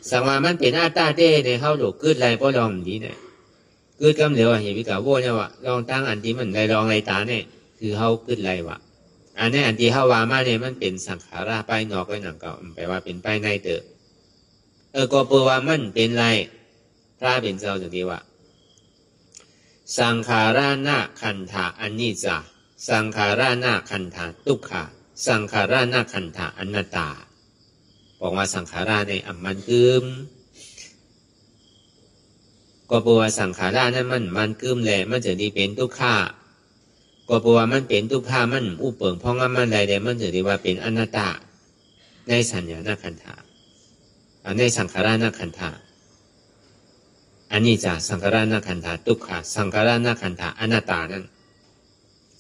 สังว่ามันเป็นอาตาเตะเนี่ยเขาหลุดกึดไรเพราะลองดีเนี่ยกึดกำเหลวอย่าไปกล่าวว่นเนี่ยว่าลองตั้งอันที่มันไรลองไรตาเนี่ยคือเขากึดไรวะอันนี้อันที่เขาว่ามาเนี่ยมันเป็นสังขาราไปนอกไปหนังเก่าแปลว่าเป็นไปในเตอก็เปลว่ามันเป็นไรพระเป็นเจ้าจะดีว่าสังขารานาคันธาอนิจจาสังขารานาคันธาทุกขาสังขารานาคันธาอนัตตาบอกว่าสังขาราในมันกึมก็เปลว่าสังขารานั้นมันกึมแหละมันจะดีเป็นทุกขาก็เพราะว่ามันเป็นทุกขามันอุปเปิงเพราะงั้นมันใดๆมันถือได้ว่าเป็นอนัตตาในสัญญาณขันธาในสังขารขันธาอันนี้จะสังขารขันธาทุกขาสังขารขันธาอนัตตานั้น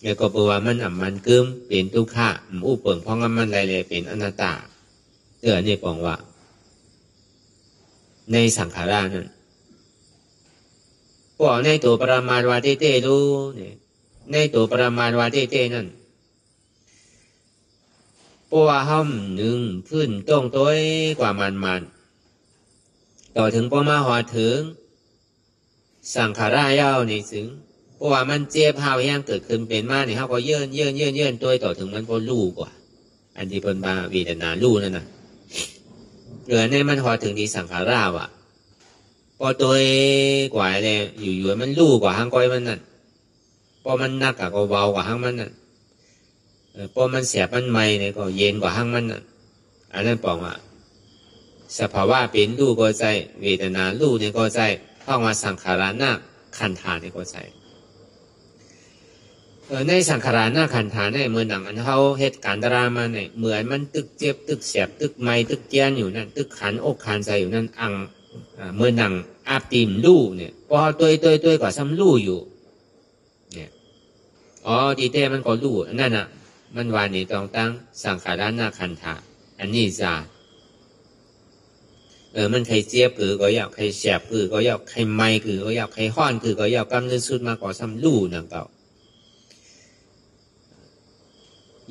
แล้วก็เพราะว่ามันกึมเป็นทุกขาอุปเปิงเพราะงั้นมันใดๆเป็นอนัตตานี่บอกว่าในสังขารนั้น พวกในตัวปรมาณวาเต้เต้รู้เนี่ยในตัวปรมาณวาเต้เต้นั่นเพราะว่าห้อมหนึ่งขึ้นต้องตัวกว่ามันต่อถึงพอมาหอถึงสังขารายาวนี่ถึงเพราะว่ามันเจ็บหาวแห้งเกิดขึ้นเป็นมาเนี่ยเขาก็เยื่นตัวต่อถึงมันพอลู่กว่าอันที่เป็นบาวีดนาลู่นั่นน่ะเหลือในมันหอถึงที่สังขาราวะพอตัวกว่าเลยอยู่มันลู่กว่าหางก้อยมันนั่นพอมันนักก็เบากว่าหางมันนั่นพอมันเสียบมันไม่เนี่ยก็เย็นกว่าหางมันนั่นอันนั้นบอกว่าสภาวะเป็นลู่ก็ใจเวทนาลู่เนี่ยก็ใจเข้ามาสังขารหน้าขันธาเนี่ยก็ใจในสังขารหน้าขันธาเนี่ยเหมือนหนังอันเขาเหตุการณ์ดราม่าเนี่ยเหมือนมันตึกเจ็บตึกเสียบตึกไม้ตึกเจียนอยู่นั่นตึกขันอกขันใจอยู่นั่นอังเมื่อหนังอาบตีมลู่เนี่ยพอตัวกว่าซ้ำลู่อยู่เนี่ยอ๋อดีเต้มันก็ลู่นั่นน่ะมันวานนี่ต้องตั้งสังขารหน้าขันธาอันนี้จ้ามันใครเจี๊ยบคือก็อยากใครแสบคือก็อยากใครไม่คือก็อยากใครห้อนคือก็อยากกำเนิดสุดมากกว่าซ้ำลู่นั่นเก่า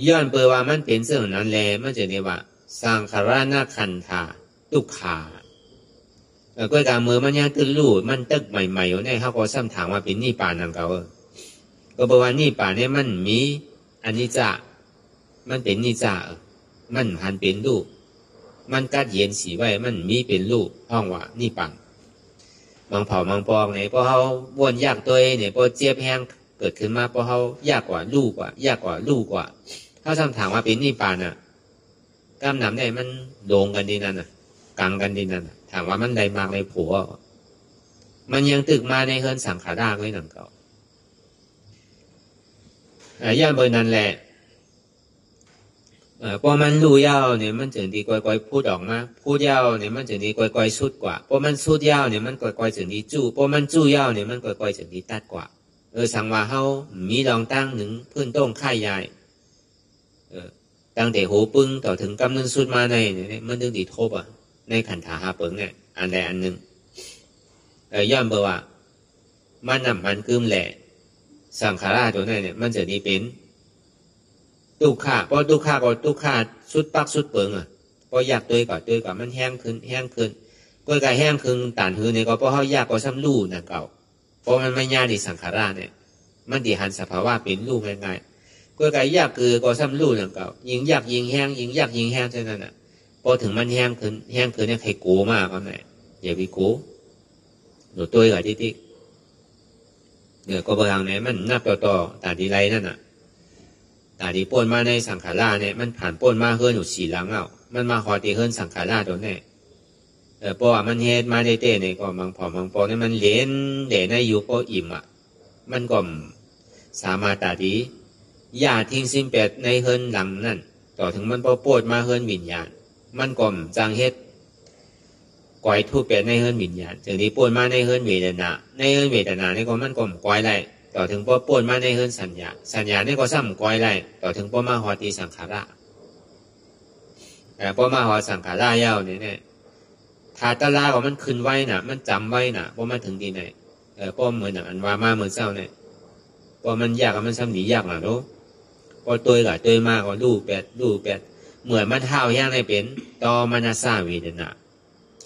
ย้อนเปิดว่ามันเป็นเรื่องนั้นแหละมันจะเรียกว่าสังขารนาขันธาทุกขาก็การมือมันยังตึกลู่มันตึกใหม่ๆอยู่ในเขาก็ซ้ำถามว่าเป็นนิพพานนั่นเก่าก็บอกว่านิพพานเนี่ยมันมีอันนี้จะมันเป็นนิจะมันหันเป็นลู่มันกัดเย็นสีไว้มันมีเป็นลู่ห้องว่านิพพานบางเผาบางปองเนี่ยพอเขาวนยากตัวเนี่ยพอเจี๊ยบแห้งเกิดขึ้นมาพอเขายากกว่าลู่กว่ายากกว่าลู่กว่าถ้าซ้ำถามว่าเป็นนิพพานกล้ามหนำได้มันโด่งกันดีนั่นกังกันดีนั่นถามว่ามันได้มากในผัวมันยังตึกมาในเฮิร์นสังขารากเลยนั่นเก่าย่าเบอร์นั่นแหละพอมันรู้ยาวเนี่ยมันถึงดีก้อยๆพูดออกมาพูดยาวเนี่ยมันถึงดีก้อยๆสุดกว่าพอมันสุดยาวเนี่ยมันก้อยๆถึงดีจู้พอมันจู้ยาวเนี่ยมันก้อยๆถึงดีตัดกว่าสังว่าเฮามีลองตั้งหนึ่งพื้นต้องค่ายใหญ่ตั้งแต่หูปึ้งต่อถึงกำเนิดสุดมาในเนี่ยมันถึงดีทบในขันธาหาเปิงเนี่ยอันใดอันหนึ่งย่อมเบอว่ามันนำมันกึมแหละสังขารตัวนั้นเนี่ยมันจะดีเป็นทุกขาเพราะทุกขาก็ทุกขาสุดปักสุดเปิงเพราะอยากตัวก่อนมันแห้งขึ้นก็กายแห้งขึ้นต่านหือเนี่ยก็เพราะเขายากก็ซ้ำลู่นั่นเก่าเพราะมันไม่ยากดิสังขารเนี่ยมันดีหันสภาวะเป็นลู่ง่ายๆก็กายยากคือก็ซ้ำลู่นั่นเก่ายิงยากยิงแห้งยิงยากยิงแห้งเท่านั้นพอถึงมันแห้งขึ้นเนี่ยใครโก้มากก็ไหนอย่าไปโก้หนูตัวกับที่เดี๋ยวก็บางไหนมันนับต่อตาดีไรนั่นตาดีป้นมาในสังขารเนี่ยมันผ่านป้นมาเฮิร์นอยู่สี่หลังมันมาขอตีเฮิร์นสังขารตัวนี้เพราะว่ามันเฮ็ดมาได้เต้เนี่ยก็บางปอเนี่ยมันเล่นในอยู่ก็อิ่มมันก็สามารถตาดีอย่าทิ้งสิ้นเป็ดในเฮิร์นหลังนั่นต่อถึงมันพอปวดมาเฮิร์นวิญญาณมันก็จางเฮ็ดก่อยทุบเป็ดในเฮิร์นวิญญาณถึงที่ปวดมาในเฮิร์นเวทนาเนี่ยก็มันก็ก่อยไรต่อถึงพอปวดมาในเฮิร์นสัญญาเนี่ยก็ซ้ำก่อยไรต่อถึงพอมาหอตีสังขารพอมาหอสังขารยาวเนี่ยถ้าตะลาของมันขึ้นไว้มันจำไว้พอมาถึงที่ไหนพอเหมือนอันว่ามาเหมือนเศร้าเนี่ยพอมันยากมันซ้ำหนียากเนาะพอตัวกับตัวมากก็ลู่แปดเหมือนมันเท้าย่างในเป็นต่อมานาซาเวทนา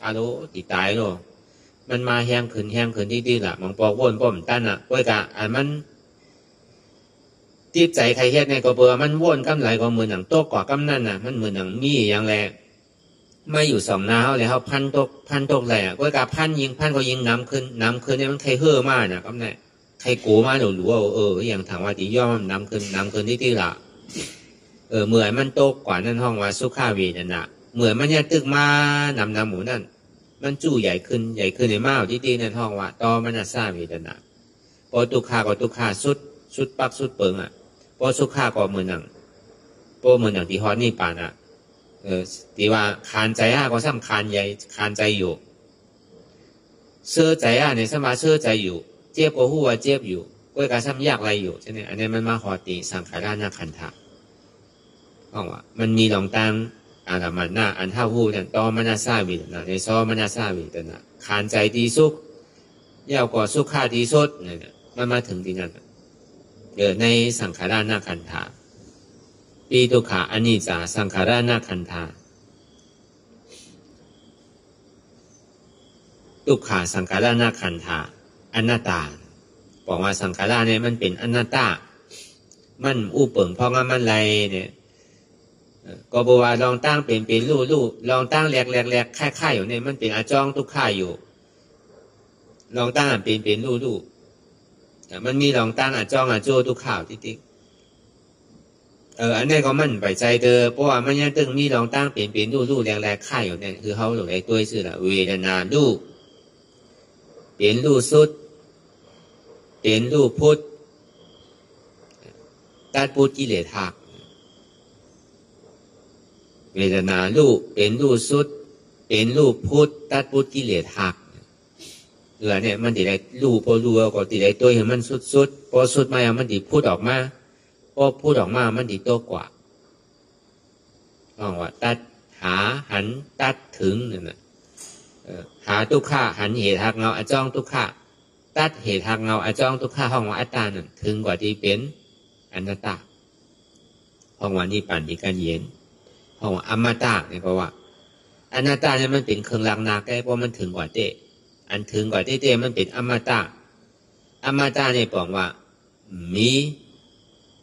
อาโลติตายโลมันมาแห้งขึ้นที่ละมองปอกวนป้อมตั้นไว้กะอันมันจิตใจใครเฮ็ดในก็เบื่อมันวนกำไหลก็เหมือนหนังโต๊ะกว่ากำนั่นมันเหมือนหนังมีอย่างแรไม่อยู่สองนาเขาเลยเขาพันตกแหล่ก็กะพันก็ยิงน้ำขึ้นเนี่ยมันใครเฮ่อมากกำเนี่ยใครโกมาหรือว่าอย่างถามว่าตีย่อมน้ำขึ้นที่ละเหมือนมันโตกว่านั่นห้องว่าสุขาเวทนาเหมือนมันเนี่ยตึกมานำหมูนั่นมันจู่ใหญ่ขึ้นในม้าที่นั่นห้องว่าต่อมันน่ะซาเวทนาพอตุกขาก็ตุกขาสุดปักสุดเปิงพอสุขาก็เหมือนหนังที่ฮอตนี่ป่านที่ว่าคานใจก็ซ้ำคานใจอยู่เสื้อใจเนี่ยสมาเสื้อใจอยู่เจ็บก็หัวเจ็บอยู่ก็การซ้ำยากอะไรอยู่ใช่ไหมอันนี้มันมาฮอตีสังขารนาขันธะห้องว่ามันมีหลงตังอันมันหน้าอันเท่าหูนั่นต่อมันน่าซาวิตนะในซอมันน่าซาวิตนะคานใจดีสุก ยาวกว่าสุขาที่สุดเนี่ยมันมาถึงที่นั่นในสังขารนาคันธาปีตุขาอนิจจาสังขารนาคันธาทุกขาสังขารนาคันธาอนัตตาบอกว่าสังขารเนี่ยมันเป็นอนัตตามันอู้เปิงเพราะงั้นมันไรเนี่ยก็บอกว่าลองตั้งเป็นลู่ลองตั้งแหลกค่ายอยู่เนี่ยมันเป็นอาจองทุกข่ายอยู่ลองตั้งเป็นลู่มันมีลองตั้งอาจองอาโจทุกข่าวติ๊กอันนี้ก็มันไปใจเด้อเพราะว่ามันยังตึงมีลองตั้งเป็นลู่แหลกค่ายอยู่เนี่ยคือเขาหลงไอ้ตัวชื่อละเวทนาลู่เป็นลู่สุดเป็นลู่พุทธตัดพุทธกิเลสหักเวทนาลู่เป็นลู่สุดเป็นลู่พุทธตัดพุทธกิเลสหักเนี่ยมันติดได้ลู่พอลู่ก็ติดได้ตัวเห็นมันสุดพอสุดมามันติดพูดออกมาพอพูดออกมามันติดโตกว่าว่าตัดหาหันตัดถึงเนี่ยหาทุกข้าหันเหตุหักเงาอจ้องทุกข้าตัดเหตุหักเงาอจ้องทุกข้าห้องว่าอัตตานั่นถึงกว่าที่เป็นอนัตตาห้องว่านี่ปั่นที่การเย็นห้องว่าอมตะเนี่ยเพราะว่าอนัตตาเนี่ยมันเป็นเครื่องลังนาแก้เพราะมันถึงกว่าเตอันถึงกว่าเตมันเป็นอมตะเนี่ยบอกว่ามี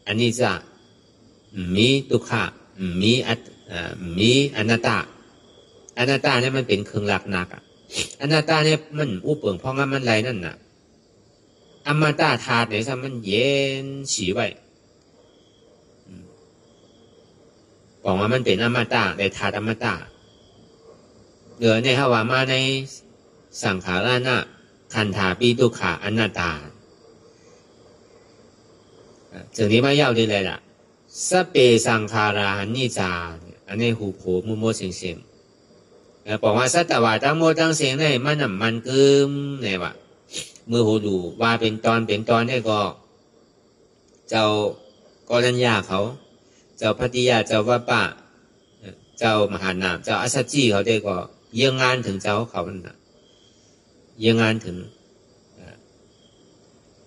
อนิจจามีทุกขะมีอนัตตาเนี่ยมันเป็นเครื่องลักนักอนัตตาเนี่ยมันอู้เปิงเพราะงั้นมันไรนั่นน่ะอมตะธาตุเนี่ยซะมันเย็นฉีไว้บอกว่ามันเป็นอมตะในธาตุอมตะเดี๋ยวเนี่ยเขาว่ามาในสังขารนะขันธาปีตุขาอนัตตาถึงนี้มาเย้าดีเลยล่ะสเปสังขารานิจาอันนี้หูโผมัวเสียงบอกว่าสัตวะทั้งหมดทั้งเสียงเนี่ยมันกึมเนี่ยว่าเมื่อหูดูว่าเป็นตอนเนี่ยก็เจ้ากรัญญาเขาเจ้าพัทยาเจ้าวัปปะเจ้ามหานามเจ้าอัสสจีเขาได้ก็เยี่ยงงานถึงเจ้าเขาน่ะเยี่ยงงานถึง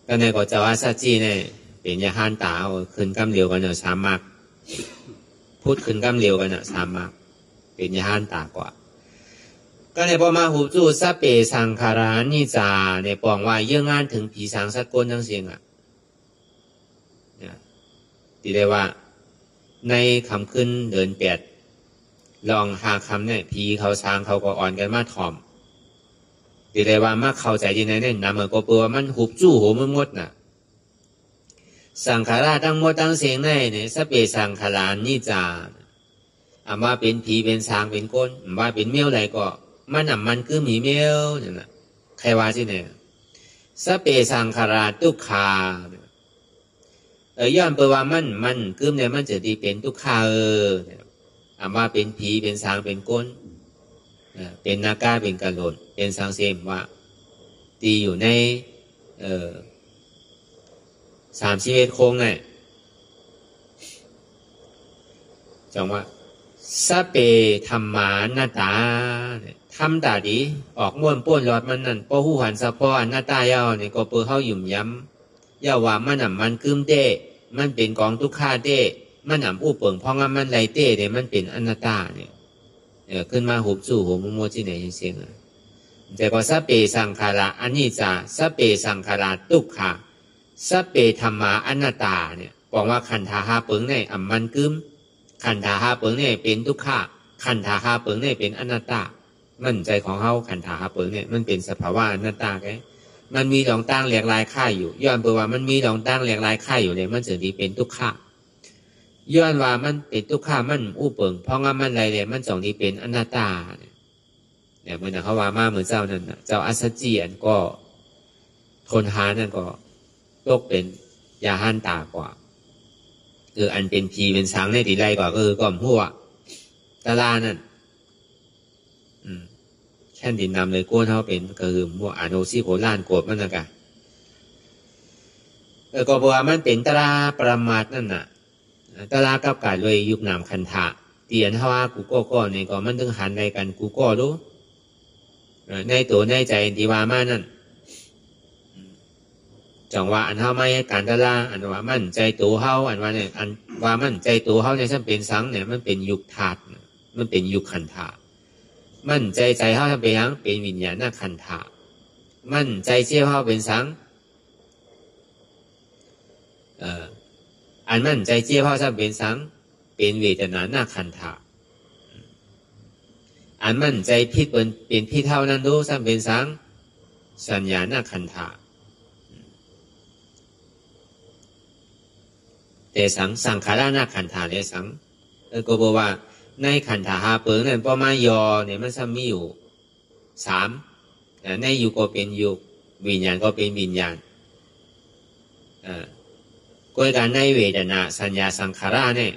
ก็ในก็เจ้าอัสสจีเนี่ยเป็นยาหันตาขึ้นกำเดียวกันเนี่ยสามมากพูดขึ้นกำเดียวกันเนี่ยสามมากเป็นยาหันตากว่าก็ในพอมาหูจูสเปสังขารานิจาเนี่ยปองว่าเยี่ยงงานถึงผีสางสักก้นทั้งเสียงตีได้ว่าในคำขึ้นเดินแปดลองหาคำเนี่ยผีเขาสางเขาก็อ่อนกันมาถ่อมตีได้ว่ามาเข้าใจที่ไหนเนี่ยนำมาก็เปลือมันหุบจู้โหมันมดน่ะสังขาราทั้งหมดทั้งเสียงเนี่ยสเปสังขารานิจาว่าเป็นผีเป็นสางเป็นก้นว่าเป็นเมี่ยวอะไรก็มันคือหมีเมี่ยวเนี่ยนะใครว่าที่ไหนสเปสังขาราทุกขาย้อนไปว่ามันกึมเนี่ยมันจะดีเป็นทุกขาว่าเป็นผีเป็นสางเป็นก้นเป็นนาคาเป็นกระโดดเป็นสังเสมว่าตีอยู่ใน31โค้งไงจังว่าสเปธรรมานาตาทำตาดีออกม้วนป้วนหลอดมันนั่นพอหูหันสะพออนาตายาวเนี่ยก็เปื่อเขาหยุ่มย้ำย่าว่ามันกึมเต้มันเป็นกองทุกข้าเต้มันอู้เปิงเพราะงั้นมันไรเต้เนี่ยมันเป็นอนัตตาเนี่ยขึ้นมาหุบจู่หัวมัวที่ไหนเสียงแต่ก็สเปสังขาราอนิจจาสเปสังขาราทุกขาสเปธรรมาอนัตตาเนี่ยบอกว่าขันธาหาเปิงเนี่ยมันกึมขันธาหาเปิงเนี่ยเป็นทุกขาขันธาหาเปิงเนี่ยเป็นอนัตตามันใจของเขาขันธาหาเปิงเนี่ยมันเป็นสภาวะอนัตตาไงมันมีดองตั้งเหลียกลายค่ายอยู่ย้อนไปว่ามันมีดองตั้งเหลียกลายค่ายอยู่เนี่ยมันจะดีเป็นทุกขาย้อนว่ามันเป็นทุกขามันอู้เปิงเพราะงั้นมันอะไรเนี่ยมันสองดีเป็นอนัตตาเนี่ยเหมือนเขาว่ามาเหมือนเจ้านั่นเจ้าอัสสจีอันก็ทนหานั่นก็ตกเป็นยาหันตากว่าอันเป็นผีเป็นสางในตีไรกว่าก็หัวตาลานั่นแค่ดินนำเลยก้นเขาเป็นหัวอโนซิโคล้านโกดมันนะกะก็บอกว่ามันเป็นตราประมาทนั่นน่ะตรากับกาเลยยุคนามคันธะเตียนเขาว่ากูก็นี่ก็มันถึงหันในกันกูก็รู้ในตัวในใจที่ว่ามานั่น จังว่าอันเฮาไม่ให้การตะลาอันว่ามั่นใจตัวเฮาอันว่าเนี่ยอันว่ามั่นใจตัวเฮาเนี่ยมันเป็นสังเนี่ยมันเป็นยุคธาตุมันเป็นยุคขันธะมั่นใจใจเฮาทำเป็นหยังเป็นวิญญาณขันธะมั่นใจเชี่ยวเฮาเป็นสังอันมั่นใจเชี่ยวเฮาทำเป็นสังเป็นเวทนาหน้าขันธะอันมั่นใจพิษเป็นพิษเท่านั้นดูทำเป็นสังสัญญาหน้าขันธะแต่สังขารหน้าขันธะเนี่ยสังก็บอกว่าในขันธะหาเปิงนั่นประมาณยอเนี่ยมันซ้ำมีอยู่3ในยุก็เป็นยุวิญญาณก็เป็นวิญญาณก็การในเวทนาสัญญาสังขารเนี่ย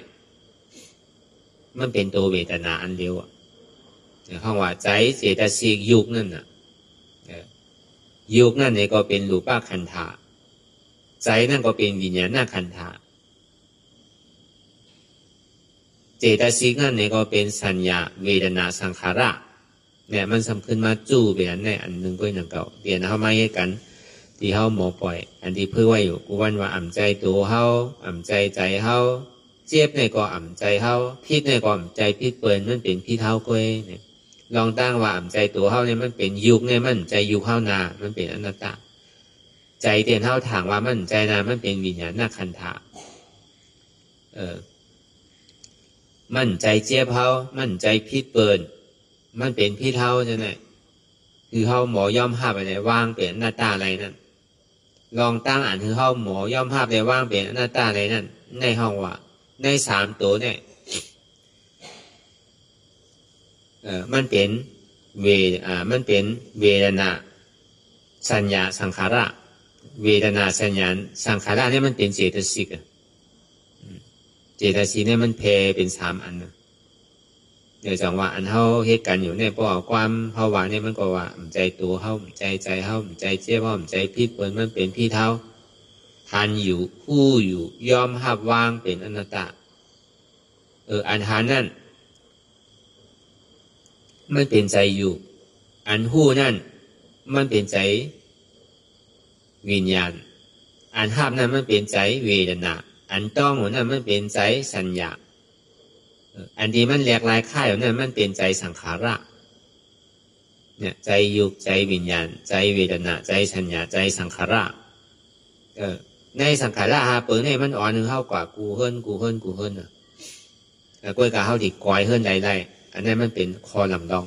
มันเป็นตัวเวทนาอันเดียวคำว่าใจเจตสิกยุคนั่นน่ะยุคนั่นเนี่ยก็เป็นรูปขันธะใจนั่นก็เป็นวิญญาณขันธะเจตสิกนั่นเนี่ยก็เป็นสัญญาเวทนาสังขารเนี่ยมันสำคัญมาจู้เป็นอันในอันหนึ่งก็หนึ่งเก่าเดี๋ยวเขามาให้กันที่เขาหมอปล่อยอันที่เพื่อไว้อยู่กูวันว่าอ่ำใจตัวเขาอ่ำใจใจเขาเจ็บในก็อ่ำใจเขาพิษในก็อ่ำใจพิษเปิลมันเป็นพิษเท้าก้อยเนี่ยลองตั้งว่าอ่ำใจตัวเขาเนี่ยมันเป็นยุคเนี่ยมันใจยุคเข้านามันเป็นอนัตตาใจเตียนเท้าถางว่ามันใจนามันเป็นวิญญาณนักขันธะมั่นใจเจี๊ยบเขามั่นใจพิษเปิลมันเป็นพิษเท้าใช่ไหมคือเขาหมอย่อมห้าไปไหนว่างเป็นอนัตตาอะไรนั่นลองตั้งอ่านคือเขาหมอย่อมห้าไปว่างเป็นอนัตตาอะไรนั่นในห้องว่าใน3ตัวเนี่ยมันเป็นมันเป็นเวทนาสัญญาสังขารเวทนาสัญญาสังขารเนี่ยมันเป็นเจตสิกเจตสิกเนี่ยมันแผ่เป็น3อันเดี๋ยวจังว่าอันเฮาเฮ็ดกันอยู่เนี่ยเพราะความเฮาว่าเนี่ยมันก็ว่าใจตัวเฮาใจเฮาใจเจ้าเฮาใจพิษเปิ้นมันเป็นพิษเฮาทันอยู่ผู้อยู่ยอมหับวางเป็นอนัตตาอันหานั่นมันเป็นใจอยู่อันหู้นั่นมันเป็นใจวิญญาณอันหับนั่นมันเป็นใจเวทนาอันต้องหัวนั่นมันเป็นใจสัญญาอันที่มันแหลกลายค่ายนั่นมันเป็นใจสังขารเนี่ยใจยุคใจวิญญาณใจเวทนาใจสัญญาใจสังขารในสังขารหาเปิงเนี่ยมันอ่อนหนึ่งเท่ากว่ากูเฮิรนน่ะกล้วยกาเฮาที่กอยเฮิรนได้อันนั้นมันเป็นคอลำดอง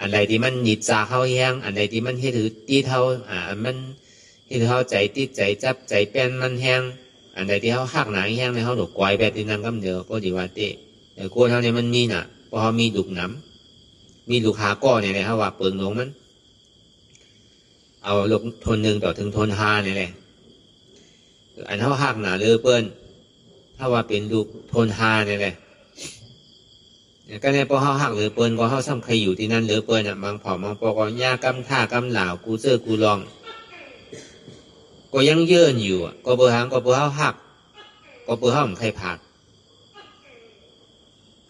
อันใดที่มันหยิดจากเข้าแห้งอันใดที่มันเฮ็ดถือตีเท่ามันเฮ็ดเท่าใจติดใจจับใจแป้นมันแห้งอันใดที่เขาหักหนาแห้งในเขาถูกกอยแบบที่นั่งกำเดียวก็ดีว่าเต้แต่กล้วยเท่านี้มันมีน่ะเพราะเขามีดุกน้ำมีลูกหาก้อเนี่ยเลยเขาว่าเปิงลงมันเอาลูกทน1ต่อถึงทน5เนี่ยแหละอันเขาหักหนาเลือเปิ้นถ้าว่าเป็นลูกทน5เนี่ยแหละก็ในพอเขาหักหรือเปิ้นก็เขาซ้ำใครอยู่ที่นั่นหรือเปิ้นบางเผ่าบางปอกยากำท่ากำเหล่ากูเจอกูลองก็ยังเยื่นอยู่ก็เบอร์หางก็เบอร์เขาหักก็เบอร์เขาไม่ใครผัก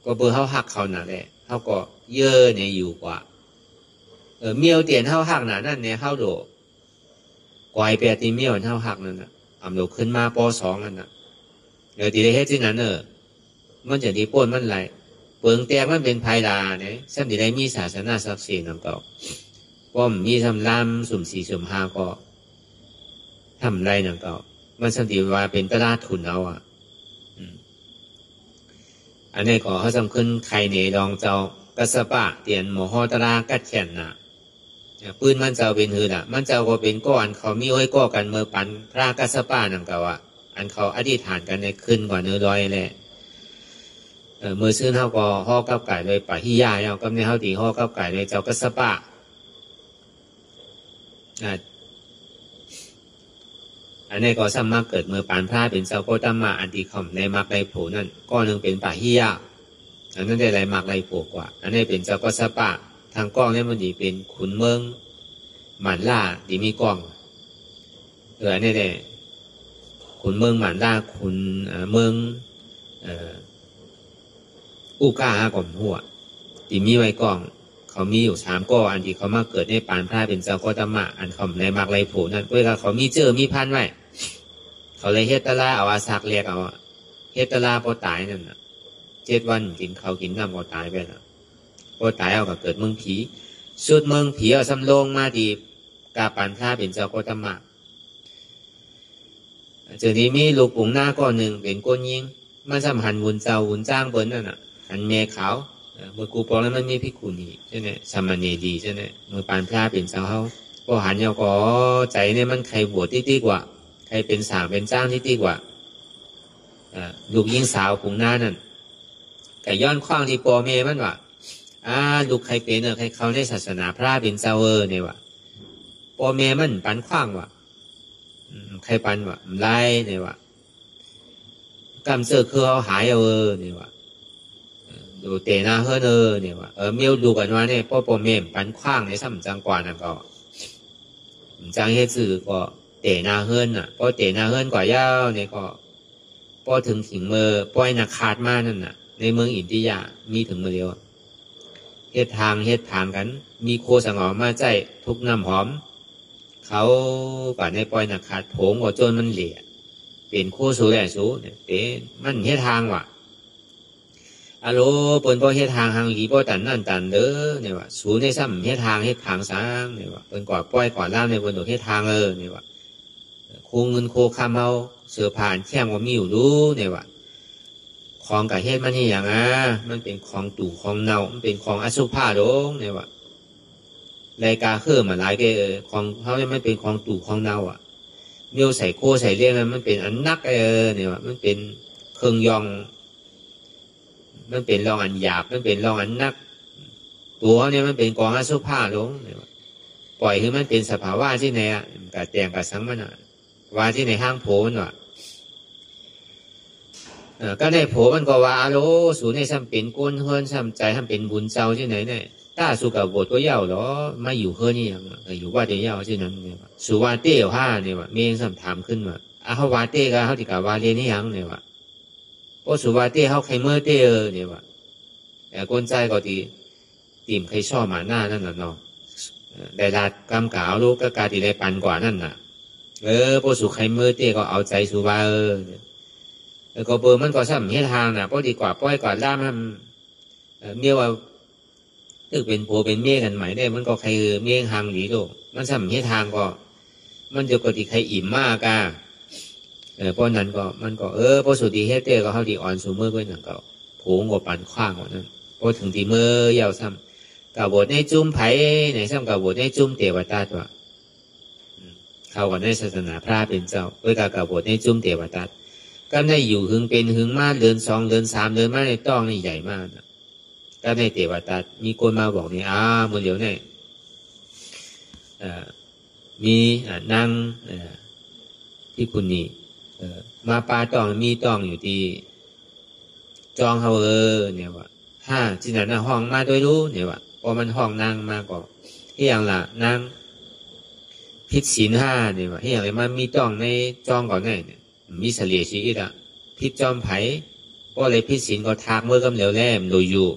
ก็เบอร์เขาหักเขาหนาแหละเขาก็เยื่อเนี่ยอยู่กว่าเมียวเตียนเขาหักหนานั่นเนี่ยเขาโดกวายแปดตีเมียวเขาหักนั่นน่ะอำโดขึ้นมาป.2นั่นน่ะตีได้เฮ็ดที่นั้นมันจะดีป้นมันไหลเปิงแตกมันเป็นภายลาเนี่ยซ้ำที่ได้มีศาสนาศักดิ์สิทธิ์นำเก่าป้อมมีทำลำสุ่ม4สุ่ม5ก็ทำไรนำเก่ามันซ้ำที่ว่าเป็นตลาดทุนเอาอันนี้ก็เขาสำคัญใครเนรองเจ้ากัสปะเตียนหมอฮอตรากัดแขนน่ะปืนมันเจ้าเป็นหือมันเจ้าก็เป็นก้อนเขามีไว้ก้อกันเมื่อปันพระกัสปะนำเก่าอันเขาอธิษฐานกันในขึ้นกว่าเนื้อร้อยแหละเมื่อซื้อเขาก็ห่อกับไก่เลยป่าฮิยาเอาก็ในเขาตีห่อกับไก่เลยเจ้ากัสปะอันนี้ก็ซ้ำมาเกิดเมื่อปานพระเป็นเจ้าโคตมาอันที่ข่มในมักไรโผนั่นก็หนึ่งเป็นป่าฮิยาอันนั้นได้ไรมักไรโผกว่าอันนี้เป็นเจ้ากัสปะทางกล้องนี่มันดีเป็นขุนเมืองหมันล่าดีมีกล้องอันนี้เนี่ยขุนเมืองหมันล่าขุนเมืองอุก้าก่อมหัวที่มีไว้กล้อง เขามีอยู่3ก้ออันที่เขามาเกิดในปานพระเป็นเจ้าโคตมะอันเขาในมักไรโผนั่นเวลาเขามีเจอมีพันไว้เขาเลยเฮ็ดตะลาเอาอาซักเรียกเอาเฮ็ดตะลาพอตายนั่นน่ะ7 วันกินเขากินน้ำก็ตายไปแล้วพอตายเอาก็เกิดเมืองผีสุดเมืองผีเอาสำโรงมาดีกาปานพระเป็นเจ้าโคตมะเจอนี้มีลูกปุ๋งหน้าก้อนหนึ่งเป็นก้นยิงมันสำหันวุนเจ้าวุนจ้างเบิ้ลนั่นน่ะหันเมฆขาวเมื่อกูปองแล้วมันมีพิกุณีใช่ไหมสามเณรีใช่ไหมเมื่อปานพระเป็นเจ้าเขาพอหันเยาก็ใจเนี่ยมันใครบวชที่ดีกว่าใครเป็นสางเป็นจ้างที่ดีกว่าลูกยิงสาวปุ๋งหน้านั่นแต่ย้อนคว้างที่ปอเมมันว่าลูกใครเป็นใครเขาในศาสนาพระเป็นเจ้าเนี่ยว่าปอเมมันปันคว้างว่าใครปันว่าไล่เนี่ยว่ากำเสือคือเขาหายเนี่ยว่าดูเตน่าเฮิร์เนี่ยว่าเมียวดูกันว่าเนี่ยพ่อปอเมมปันคว้างในซ้ำจังกว่านั่นก็จังเฮ็ดสื่อก็เตน่าเฮิร์น่ะพอเตน่าเฮิร์กว่ายาวเนี่ยก็พอถึงถิงมือป้อยนักขาดมานั่นน่ะในเมืองอินเดียมีถึงมือเดียวเฮ็ดทางกันมีโคสังหอมมาใจทุกน้ำหอมเขาป่าในปอยนักขาดโผงกว่าจนมันเหลี่ยเป็นโคสูแหล่สูเนี่ยเป็นมันเฮ็ดทางว่ะอะโลเปิ้นบ่เฮ็ดทางหลีบ่ตันนั่นตันเด้อเนี่ยว่าสูในซ้ำเฮ็ดทางสร้างเนี่ยว่าเปิ้นก่อปล่อยก่อล่ามในเปิ้นเฮ็ดทางเนี่ยว่าโคเงินโคคำเอาเสือผ่านแช่งว่ามีอยู่รู้เนี่ยว่าของกับเฮ็ดมันนี่อย่างมันเป็นของตู่ของเน่ามันเป็นของอสุภะดงเนี่ยว่ารายการคือมันหลายของเขาไม่เป็นของตู่ของเน่าเมียวใส่โคใส่เลี้ยงมันเป็นอันนักเนี่ยว่ามันเป็นเครื่องยองมันเป็นรองอันหยาบมันเป็นรองอันนักตัวเนี่ยมันเป็นกองอสุภะลงเนี่ยปล่อยให้มันเป็นสภาวะที่ไหนกะแต่งกะสังมันว่าที่ในห้างโผล่น่ะก็ได้โผล่มันก็ว่าโลสูในซ้ำเป็นก้นเฮิรนซ้ำใจซ้ำเป็นบุญเจ้าที่ไหนเนี่ยถ้าสุกับบทก็เย่าหรอไม่อยู่เฮิรนี่ยังอยู่ว่าเดียวที่นั้นเนี่ยสุวาเต้ห้าเนี่ยว่าเมียงซ้ำถามขึ้นว่าเขาวาเต้ก็เขาติกาวาเรียนนี่ยังเนี่ยว่าเพราะสุวาเต้เขาใครเมื่อเต้เนี่ยว่าแต่ก้นใจก็ตีมใครชอบมาหน้านั่นน่ะเนาะได้ลาดกำกาวลูกก็การที่ได้ปันกว่านั่นน่ะพอสุใครเมื่อเต้ก็เอาใจสุวาก็เบอร์มันก็ซ้ำเฮ็ดทางน่ะพอดีกว่าป้อยกว่าล่ามมันเมียว่าตึกเป็นผัวเป็นเมียกันใหม่ได้มันก็ใครเมียหางหลีโลมันซ้ำเฮ็ดทางก็มันจะกติใครอิ่มมากเพราะนั้นก็มันก็พอสุดีเฮ็ดเต้ก็เขาดีอ่อนสูเมื่อเพื่อนนั่นก็โผงก็ปั่นขว้างกว่านั้นพอถึงที่เมื่อยาวซ้ำกับบทในจุ่มไผ่ในซ้ำกับบทในจุ่มเทวตาตัวเข้ากันในศาสนาพระเป็นเจ้ากับบทในจุ่มเทวตาก็ได้อยู่หึงเป็นหึงมากเดือน2เดือน3เดือนมาในต้องนี่ใหญ่มากก็ในเทวตามีคนมาบอกนี่มื่อเดี๋ยวเนี่ยมีนางที่คุณนี่มาปลาต้องมีต้องอยู่ที่จองเขาเนี่ยว่าที่ไหนห้องมาโดยรู้เนี่ยว่าพอมันห้องนางมาก็ที่อย่างละนางพิษศีล5เนี่ยว่าที่อย่างไรมันมีต้องในจองก่อนเนี่ยมีเสลียชีวิตพิษจอมไผ่ก็เลยพิษศีลก็ทากเมื่อกำเหลวแหลมโดยอยู่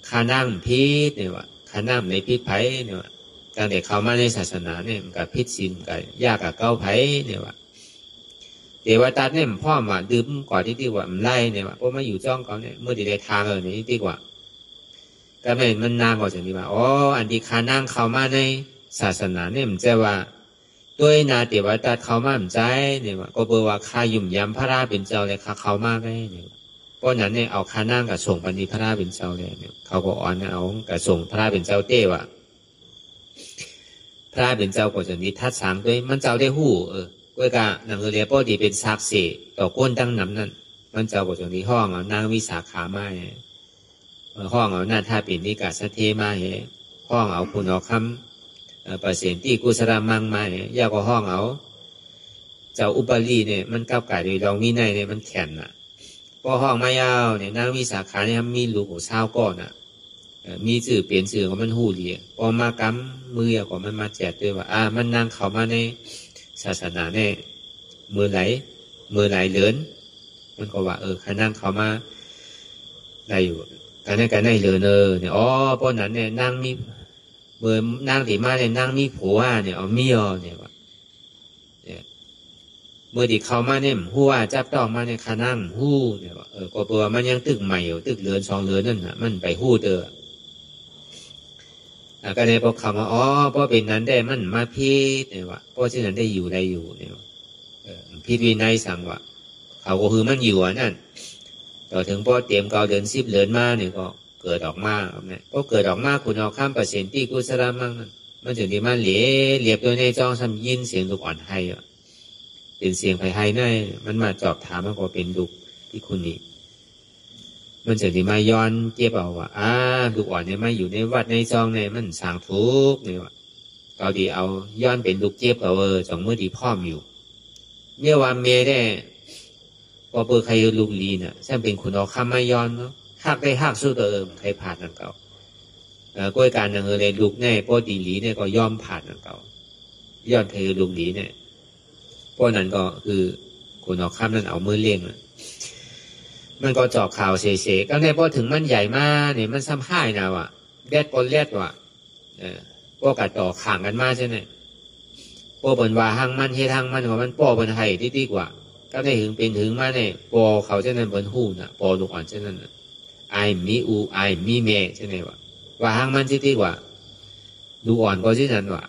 ขานั่งพิษเนี่ยว่าขานั่งในพิษไผ่เนี่ยว่าการเด็กเข้ามาในศาสนาเนี่ยกับพิษศีลกับยากกับเก้าไผ่เนี่ยว่าเทวตาเนี่ยมันพ่อมาดื่มก่อนที่ดีกว่ามันไล่เนี่ยว่าเพราะมาอยู่จ้องเขาเนี่ยเมื่อได้ทางเนี่ยดีกว่าก็ไม่มันนางกว่าสิ่งที่ว่าอันที่ขานั่งเข้ามาในศาสนาเนี่ยมันจะว่าด้วยนาเทวตาเขามาใจเนี่ยว่าก็เบอร์ว่าข้ายุ่มยำพระราเป็นเจ้าเลยข้าเขามาได้เนี่ยเพราะนั้นเนี่ยเอาข้านั่งกับส่งปณิพระราเป็นเจ้าเลยเนี่ยเขาก็อ่อนเอากับส่งพระราเป็นเจ้าเต้ว่าพระราเป็นเจ้าก็จะมีทัดสางด้วยมันเจ้าได้หู้ก็กะหนังเรียปอดีเป็นศักดิ์สิทธิ์ต่อก้นตั้งน้ำนั่นมันเจ้าก็จะมีห้องนางวิสาขามาห้องเอาหน้าท่าปิ่นนิกาสเทมาห้องเอาคุณเอาคำเปอร์เซ็นต์ที่กุศลมังมายากกว่าห้องเอาเจ้าอุปลีเนี่ยมันก้าวไก่โดยเรามีในเนี่ยมันแข็งพอห้องมายาวเนี่ยนางวิสาขาเนี่ยมีลูกของชาวก้อนมีสื่อเปลี่ยนสื่อของมันหูดีพอมากำมือกว่ามันมาแจกด้วยว่ามันนางเข้ามาในศาสนาเนี่ยมือไหลเหลือนมันก็ว่าขนั่งเข้ามาได้อยู่ก กันได้เหลือเนอเนี่ยอ๋อเพราะนั้นเนี่ยนั่งมีเมื่อนั่งตีมาเนี่ยนั่งมีผัวเนี่ยเอามีอ๋อเนี่ยว่าเนี่ยเมื่อที่เขามาเนี่ยหัวจับต้องมาเนี่ยขานั่งหู้เนี่ยว่าก็เปล่ามันยังตึกใหม่อยู่ตึกเรือน2 เรือนนั่นน่ะมันไปหู้เตอก็ในพอคำว่าอ๋อเพราะเป็นนั้นได้มันมาพิษเนี่ยว่าเพราะฉะนั้นได้อยู่เนี่ยพิษวินัยสั่งว่าเขาก็คือมันอยู่นั่นต่อถึงพอเตรียมเดือน10 เดือนมาเนี่ยก็เกิดออกมาเนี่ยก็เกิดออกมาคุณเอาข้ามเปอร์เซ็นต์ที่กุศลมั่งมันถึงที่มันเหลียบตัวในจองซ้ำยินเสียงลูกอ่อนไห้เป็นเสียงไผ่ไห้นั่นมันมาจอบถามมันก็เป็นดุที่คุณนี่มันจะที่มาย้อนเจ็บเอาว่าลูกอ่อนเนี่ยมาอยู่ในวัดในจองเนี่ยมันสร้างทุกข์เนี่ยว่าเราดีเอาย้อนเป็นลูกเจ็บเอาสองมือดีพ่อมอยู่เนี่ยว่าเมย์ได้พอเปิดใครลูกลีน่ะซึ่งเป็นคุณเอาคำมาย้อนเนาะหักได้หักสู้ตัวใครผ่านนั่นเก่ากล้วยการนั่งเลยลูกแน่พอดีลีเนี่ยก็ย่อมผ่านนั่นเก่าย้อนใครลูกลีเนี่ยเพราะนั้นก็คือคุณเอาคำนั้นเอามือเลี้ยงมันก็จอบข่าวเฉยๆก็ได้พอถึงมันใหญ่มากเนี่ยมันซ้ำห้ายนะว่ะแดดปนแดดว่ะพวกกัดต่อข่างกันมากใช่ไหมพวกบนว่าหังมันเฮทังมันว่ามันป้อบนไห้ที่ดีกว่าก็ได้ถึงเป็นถึงมาเนี่ยปอเขาเช่นนั้นบนหูน่ะปอลูกอ่อนเช่นนั้นไอมีอูไอมีเมใช่ไหมว่าหังมันที่ดีกว่าลูกอ่อนก็เช่นนั้นว่ะ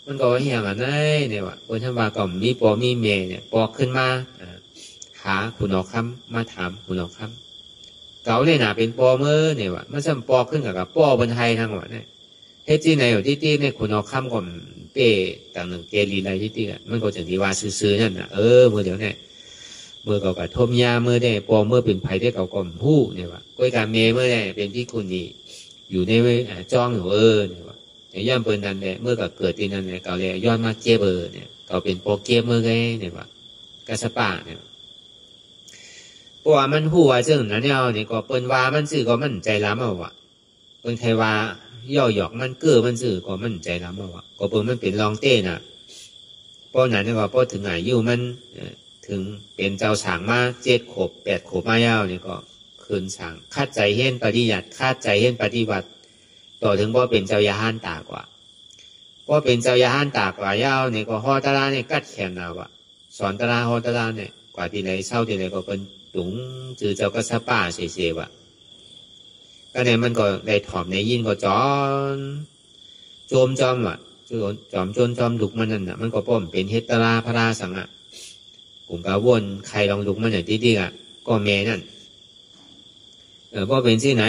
มันก็เฮี้ยงอันนั้นเนี่ยว่ะคนท่านว่าก็มีปอมีเมเนี่ยปอขึ้นมาหาคุณออกคำมาถามคุณออกคำเก่าเลยนะเป็นปอเมื่อเนี่ยว่ะมันซ้ำปอขึ้นกับปอบนไทยทั้งหมดเนี่ยเฮ็ดที่ไหนอยู่ที่ตีเนี่ยคุณออกคำก่อนเป้ต่างหนึ่งเกลีไรที่ตีมันก็จะที่ว่าซื้อนั่นน่ะเมื่อเดี๋ยวเนี่ยเมื่อเก่ากับทมยาเมื่อได้ปอเมื่อเป็นไผ่ได้เก่าก่อนผู้เนี่ยว่ะก้อยการเมเมื่อได้เป็นที่คุณนี่อยู่ในจ้องอยู่เนี่ยว่ะแต่ย่อมเปิดนั่นแหละเมื่อกับเกิดที่นั่นเนี่ยเก่าเลยย้อนมาเก็บเนี่ยเก่าเป็นโปเกมเมื่อไงเนี่ยว่ะกระสปาเนี่ยเพราะว่ามันหัวซึ่งนั้นเนี่ยก็เปิ้นว่ามันสื่อก็มันใจล้ำเอาว่ะเปิ้นใครว่าย่อหยอกมันเกื้อมันสื่อก็มันใจล้ำเอาว่ะก็เปิ้นมันเป็นรองเต้น่ะเพราะนั้นก็เพราะถึงอายุมันถึงเป็นเจ้าฉางมา7 ขวบ 8 ขวบมายาวเนี่ยก็คืนฉางคาดใจเห็นปฏิยัติคาดใจเห็นปฏิบัติต่อถึงเพราะเป็นเจ้ายาห้านตากว่าเพราะเป็นเจ้ายาห้านตากว่ายาวเนี่ยก็ฮอตราเนี่ยกัดแขนเอาว่ะสอนตราฮอตราเนี่ยกว่าที่ไหนเศร้าที่ไหนก็เป็นถุงจือเจ้าก็สป้าเสียๆว่ะก็เนี่ยมันก็ได้ถ่อมในยินก็จอมจอมว่ะจอมจอมลุกมันนั่นน่ะมันก็ป้อมเป็นเฮตราพราสังอ่ะผมก็วนใครลองลุกมันอย่างที่ดีอ่ะก็แม่นั่นเพราะเป็นที่ไหน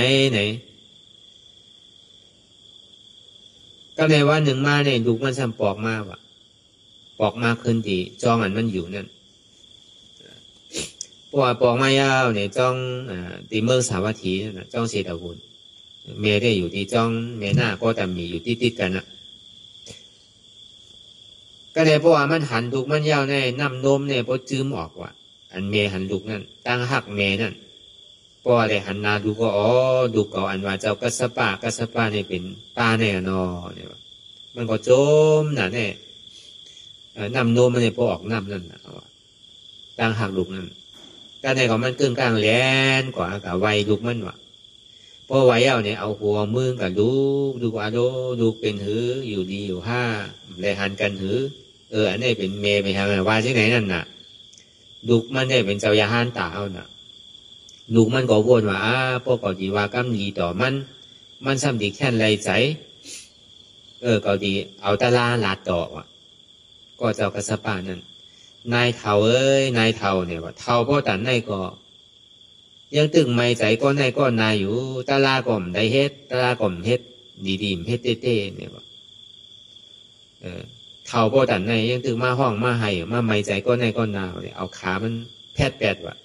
ก็ในวันหนึ่งมาเนี่ยลุกมันซ้ำปอกมาว่ะปอกมาขึ้นที่จองมันอยู่นั่นเพราะว่าปอกมายาวเนี่ยจ้องตีเมืองสาวัตถีนะจ้องเศรษฐบุญเมย์ได้อยู่ที่จ้องเมย์หน้าก็แต่มีอยู่ที่ติดกันนะก็เลยเพราะว่ามันหันลูกมันยาวเนี่ยน้ำนมเนี่ยพอจืมออกว่ะอันเมย์หันลูกนั่นตั้งหักเมย์นั่นเพราะอะไรหันนาดูก็ดูก็อันว่าเจ้ากัสปะเนี่ยเป็นป้าแน่นอเนี่ยมันก็จมน่ะเนี่ยน้ำนมมันเนี่ยพอออกน้ำนั่นนะตั้งหักลูกนั่นก็ในของมันกึ่งกลางแหลนกว่ากับไวลูกมันว่ะพอไวเอาเนี่ยเอาหัวมือกับดูว่าดูเป็นหืออยู่ดีอยู่ห้าเลยหันกันหืออันนี้เป็นเมย์ไปทางว่าที่ไหนนั่นน่ะลูกมันได้เป็นเจ้ายาห้านตาเอาน่ะลูกมันก็วนว่าพวกเกาดีว่ากำดีต่อมันซ้ำดีแค่ไรใจเกาดีเอาตะลาลาดต่อว่ะก็เจ้ากระสปานั่นนายเท่านายเท่าเนี่ยว่าเท่าพ่อตันนายก็ยังตึงไม่ใจก็นายก็นายอยู่ตะลาก่อมได้เฮ็ดตะลาก่อมเฮ็ดดีๆเฮ็ดเต้ๆเนี่ยว่าเท่าพ่อตันนายยังตึงมาห้องมาให้มาไม่ใจก็นายก็นาวเนี่ยเอาขามันแพดว่ะ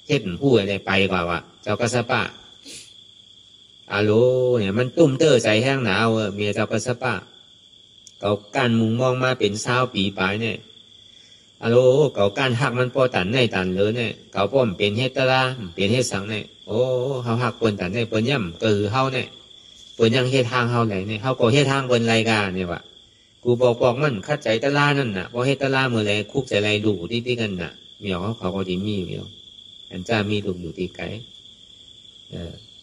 เฮ็ดผู้อะไรไปกว่าว่ะเจ้ากระสปะอาโลเนี่ยมันตุ้มเตอใจแห้งหนาวเมียเจ้ากระสปะเขาการมุงมองมาเป็น20 ปีปลายเนี่ยอาโลเก่าการหักมันพอตันในตันเลยเนี่ยเก่าป้อมเป็นเฮตราเป็นเฮสังเนี่ยเขาหักเปิ้นตันเนี่ยเปิ้นย่ำก็คือเฮาเนี่ยเปิ้นยังเฮทางเฮาไหนเนี่ยเฮาก็เฮทางเปิ้นรายการเนี่ยว่ะกูบอกมันคัดใจตะลานั่นน่ะพอเฮตราเมื่อไรคุกใจไรดูที่กันน่ะเมียเขาก็ดีมีอยู่อันจ้ามีดูอยู่ที่ไกล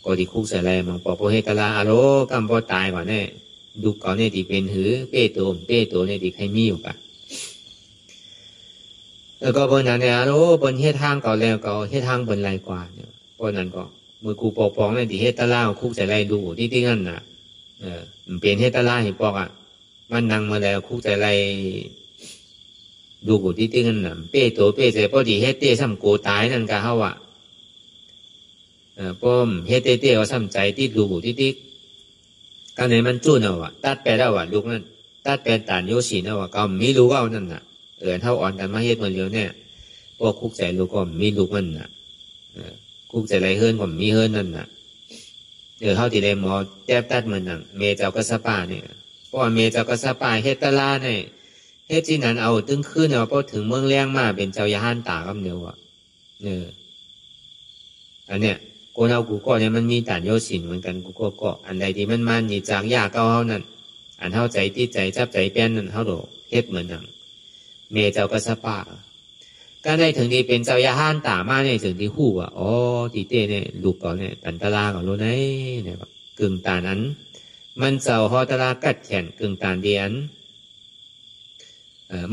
ก็ที่คุกใส่แลมังปอพอเฮตลาอโรกำปอตายกว่าแน่ดูเก่าเนี่ยที่เป็นหือเป้โตเนี่ยที่ใครมีอยู่ปะแล้วก็เปิ้นนั้นเนี่ยอโรเปิ้นเฮ็ดทางเก่าแล้วก็เฮ็ดทางเปิ้นไรกว่าเนี่ยเพราะนั้นก็มือกูปอกปองเนี่ยที่เฮ็ดตะลาคุกใส่ไรดูที่นั่นน่ะมันเป็นเฮ็ดตะลาให้ปอกอ่ะมันนั่งมาแล้วคุกใส่ไรดูที่นั่นน่ะเป้โตใส่พอดีเฮ็ดเต้ซ้ำโกตายนั่นก็เฮาอ่ะป้อมเฮ็ดเต้เอาซ้ำใจที่ดูที่กันไหนมันจุ้นเอาอ่ะตัดไปแล้วอ่ะลูกนั่นตัดไปตานโยชินเอาอ่ะก็มีรู้เอานั่นน่ะเท่าอ่อนกันมาเฮ็ดมันเดียวเนี่ยพวกคุกใส่ลูกก็มีลูกมันน่ะคุกใส่ไรเฮิรนก็มีเฮิรนนั่นน่ะเท่าที่ได้หมอแจ๊บตัดมันน่ะเมเจ้าก็สปาเนี่ยเพราะเมเจ้าก็สปาเฮ็ดตะลาเนี่ยเฮ็ดที่นั้นเอาตึงขึ้นเอาพอถึงเมืองแรงมาเป็นเจ้ายาหันตากำเดียวอ่ะอันเนี้ยคนเอากูก็เนี่ยมันมีตานโยสินเหมือนกันกูก็อันใดที่มันนี่จากยาเก่าเฮานั่นอันเฮาใจที่ใจจับใจแป้นนั่นเฮาโดเฮ็ดเหมือนนั่นเมเจ้าก็สปาก็ได้ถึงที่เป็นเจ้ายาหันตามาเนี่ยถึงที่ฮู้ว่าอ๋อที่เต้เนี่ยลูกก็เนี่ยตันตะลาก็รู้ไหนเนี่ยกึ่งตานั้นมันเจ้าฮอตะลากัดแขนกึ่งตาเดียน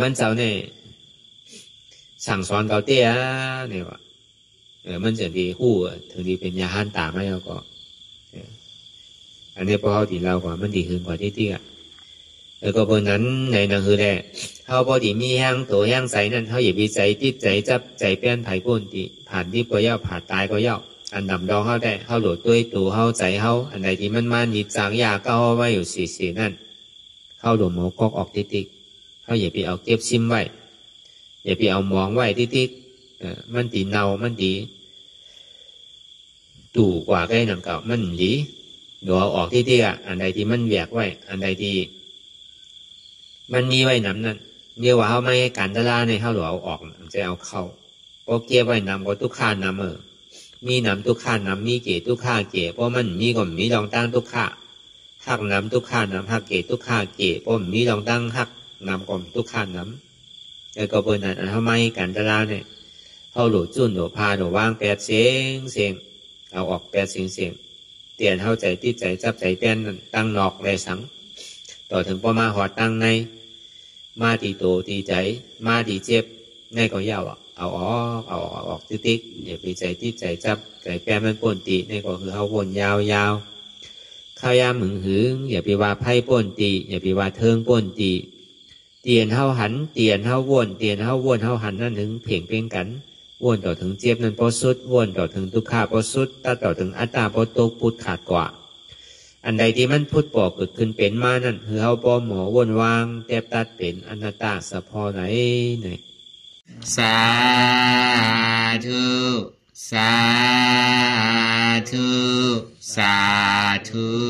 มันเจ้าเนี่ยสั่งสอนเก่าเตี้ยเนี่ยว่ามันจะดีคู่ถึงดีเป็นยาหันตาไม่เอาก็อันนี้พอเขาตีเรากว่ามันดีขึ้นกว่าที่เตี้ยแล้วก็เพราะนั้นในหนังคือแหละเขาพอดีมีแห้งตัวแห้งใสนั่นเขาอย่าไปใจติดใจจับใจเปลี่ยนไผ่ก้นตีผ่านที่ก็ย่อผ่านตายก็ย่ออันดำดองเขาได้เขาโหลดด้วยตัวเขาใจเขาอันใดที่มันนิจางยาก็เอาไว้อยู่สี่นั่นเขาโดนหมอกออกติ๊กเขาอย่าไปเอาเก็บซิมไว้อย่าไปเอามองไว้ติ๊กมันตีเนามันตีตู่กว่าใกล้หนังเก่ามันหลีเดี๋ยวเอาออกที่อันใดที่มันแหวกไว้อันใดที่มันมีไว้น้ำนั่นเรียกว่าเขาไม่ให้การตลาในเขาหลวเอาออกจะเอาเข้าเพราะเก็บไว้น้ำก็ทุกข้าน้ำมีน้ำทุกข้าน้ำมีเกศทุกข้าเกศเพราะมันมีก็มีรองตั้งทุกข้าหักน้ำทุกข้าน้ำหักเกศทุกข้าเกศเพราะมีรองตั้งหักน้ำก็ทุกข้าน้ำแล้วก็เปิดนั้นเขาไม่ให้การตลาเนี่ยเขาหลุดจุนหลุดพาหลุดวางแปดเสียงเอาออกแปดเสียงเตียนเข้าใจที่ใจจับใจแป้นตั้งนอกเลยสังต่อถึงพอมาหอดตั้งในมาตีโตตีใจมาตีเจ็บในก็ยาวเอาออกติ๊กอย่าไปใจที่ใจจับใจแป้นมันป่นตีในก็คือเขาวนยาวข้าวยามหึงหึงอย่าไปว่าไพ่ป่นตีอย่าไปว่าเทิงป่นตีเตียนเฮาหันเตียนเฮาวนเตียนเฮาวนเฮาหันนั่นถึงเพ่งเพ่งกันวนต่อถึงเจ็บนั้นพอสุดวนต่อถึงทุกขาพอสุดตัดต่อถึงอัตตาพอตกพุทธขาดกว่าอันใดที่มันพุทธปอกเกิดขึ้นเป็นมานั่นคือเฮาปอหมอวนวางแทบตัดเป็นอนัตตาสะพอไหนสาธุสาธุสาธุ